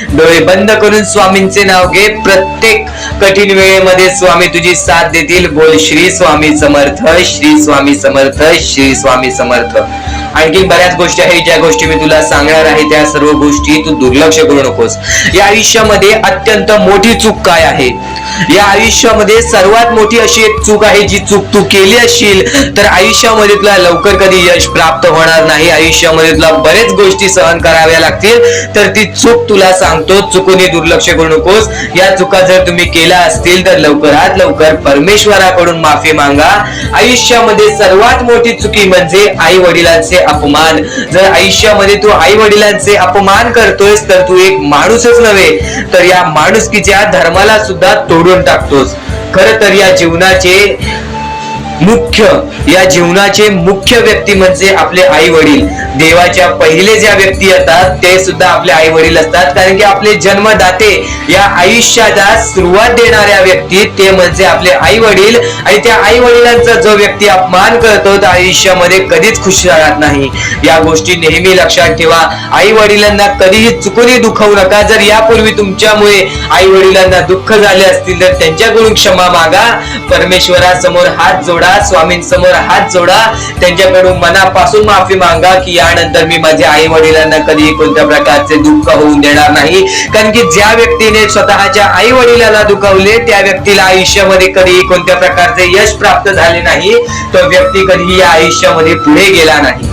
डोळे बंद करून स्वामींचे नाव घे. प्रत्येक कठीण वेळेमध्ये स्वामी तुझी साथ देतील. बोल श्री स्वामी समर्थ, श्री स्वामी समर्थ, श्री स्वामी समर्थ. आणखी बऱ्याच गोष्टी आहेत ज्या गोष्टी मी तुला सांगणार आहे. त्या सर्व गोष्टी तू दुर्लक्ष करू नकोस. या आयुष्यामध्ये अत्यंत मोठी चूक काय आहे? या आयुष्यामध्ये सर्वात मोठी अशी एक चूक आहे, जी चूक तू केली असशील तर आयुष्यामध्ये तुला लवकर कधी यश प्राप्त होणार नाही. आयुष्यामध्ये तुला बरेच गोष्टी सहन कराव्या लागतील. तर ती चूक तुला सांगतो, चुकूनही दुर्लक्ष करू नकोस. या चुका जर तुम्ही केल्या असतील तर लवकरात लवकर परमेश्वराकडून माफी मागा. आयुष्यामध्ये सर्वात मोठी चुकी म्हणजे आई वडिलांचे अपमान. जर आयुष्यामध्ये तू आई वडिलांचे अपमान करतोयस तर तू एक माणूसच नव्हे तर या माणुसकीच्या धर्माला सुद्धा तोडून टाकतोस. खरं तर या जीवनाचे मुख्य व्यक्ती म्हणजे आपले आई वडील. देवाच्या पहिले ज्या व्यक्ती असतात ते सुद्धा आपले आई वडील असतात. कारण की आपले जन्मदाते, या आयुष्याला सुरुवात देणाऱ्या व्यक्ती ते म्हणजे आपले आई वडील. आणि त्या आई वडिलांचा जो व्यक्ती अपमान करतो तो आयुष्यामध्ये कधीच खुश राहत नाही. या गोष्टी नेहमी लक्षात ठेवा. आई वडिलांना कधीही चुकूनही दुखवू नका. जर यापूर्वी तुमच्यामुळे आई वडिलांना दुःख झाले असतील तर त्यांच्याकडून क्षमा मागा. परमेश्वरासमोर हात जोडा, स्वामींसमोर हात जोडा, त्यांच्याकडून मनापासून माफी मागा की यानंतर मी माझ्या आई वडिलांना कधी कोणत्या प्रकारचे दुःख होऊन देणार नाही. कारण की ज्या व्यक्तीने स्वतःच्या आई वडिलांना दुखावले त्या व्यक्तीला आयुष्यामध्ये कधी कोणत्या प्रकारचे यश प्राप्त झाले नाही. तो व्यक्ती कधी या आयुष्यामध्ये पुढे गेला नाही.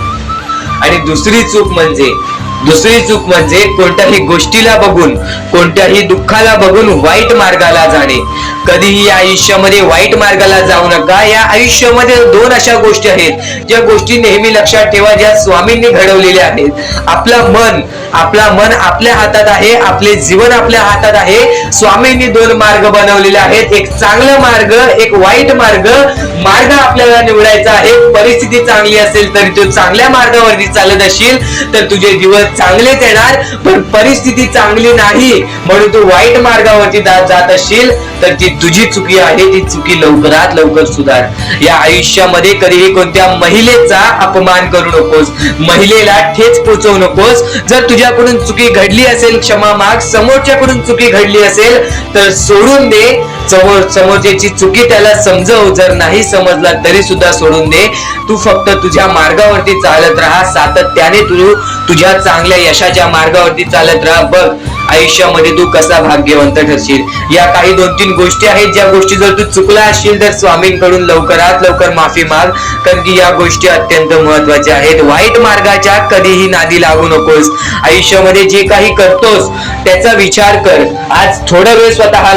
आणि दुसरी चूक म्हणजे कोणत्याही गोष्टीला बघून, कोणत्याही दुःखाला बघून वाईट मार्गाला जाणे. कधीही या आयुष्यामध्ये वाईट मार्गाला जाऊ नका. या आयुष्यामध्ये दोन अशा गोष्टी आहेत ज्या गोष्टी नेहमी लक्षात ठेवा, ज्या स्वामींनी घडवलेल्या आहेत. आपलं मन आपल्या हातात आहे, आपले जीवन आपल्या हातात आहे. स्वामींनी दोन मार्ग बनवलेले आहेत, एक चांगला मार्ग, एक वाईट मार्ग. मार्ग आपल्याला निवडायचा आहे. परिस्थिती चांगली असेल तर तू चांगल्या मार्गावरती चालत असशील तर तुझे दिवस चांगलेच येणार. पण परिस्थिती चांगली नाही म्हणून तू वाईट मार्गावरती जात असशील तर ती तुझी चुकी आहे. ती चुकी लवकरात लवकर सुधार. या आयुष्यामध्ये कधीही कोणत्या महिलेचा अपमान करू नकोस, महिलेला ठेच पोचवू नकोस. जर तुझ्याकडून चुकी घडली असेल क्षमा माग, समोरच्याकडून चुकी घडली असेल तर सोडून दे. समोरच्याची चुकी त्याला समजव. जर नाही समजला तरी सुद्धा सोडून दे. तू फक्त तुझ्या मार्गावरती चालत राहा. सातत्याने तू तुझ्या चांगल्या यशाच्या मार्गावरती चालत राहा. बघ आयुष्यामध्ये तू कसा भाग्यवंत ठरशील. या काही 2-3 गोष्टी आहेत ज्या गोष्टी जर तू चुकला असशील तर स्वामींकडून लवकरात लवकर माफी माग, कारण की या गोष्टी अत्यंत महत्वाच्या आहेत. वाईट मार्गाच्या कधीही नादी लागू नकोस. आयुष्यामध्ये जे काही करतोस त्याचा विचार कर. आज थोडा वेळ स्वतः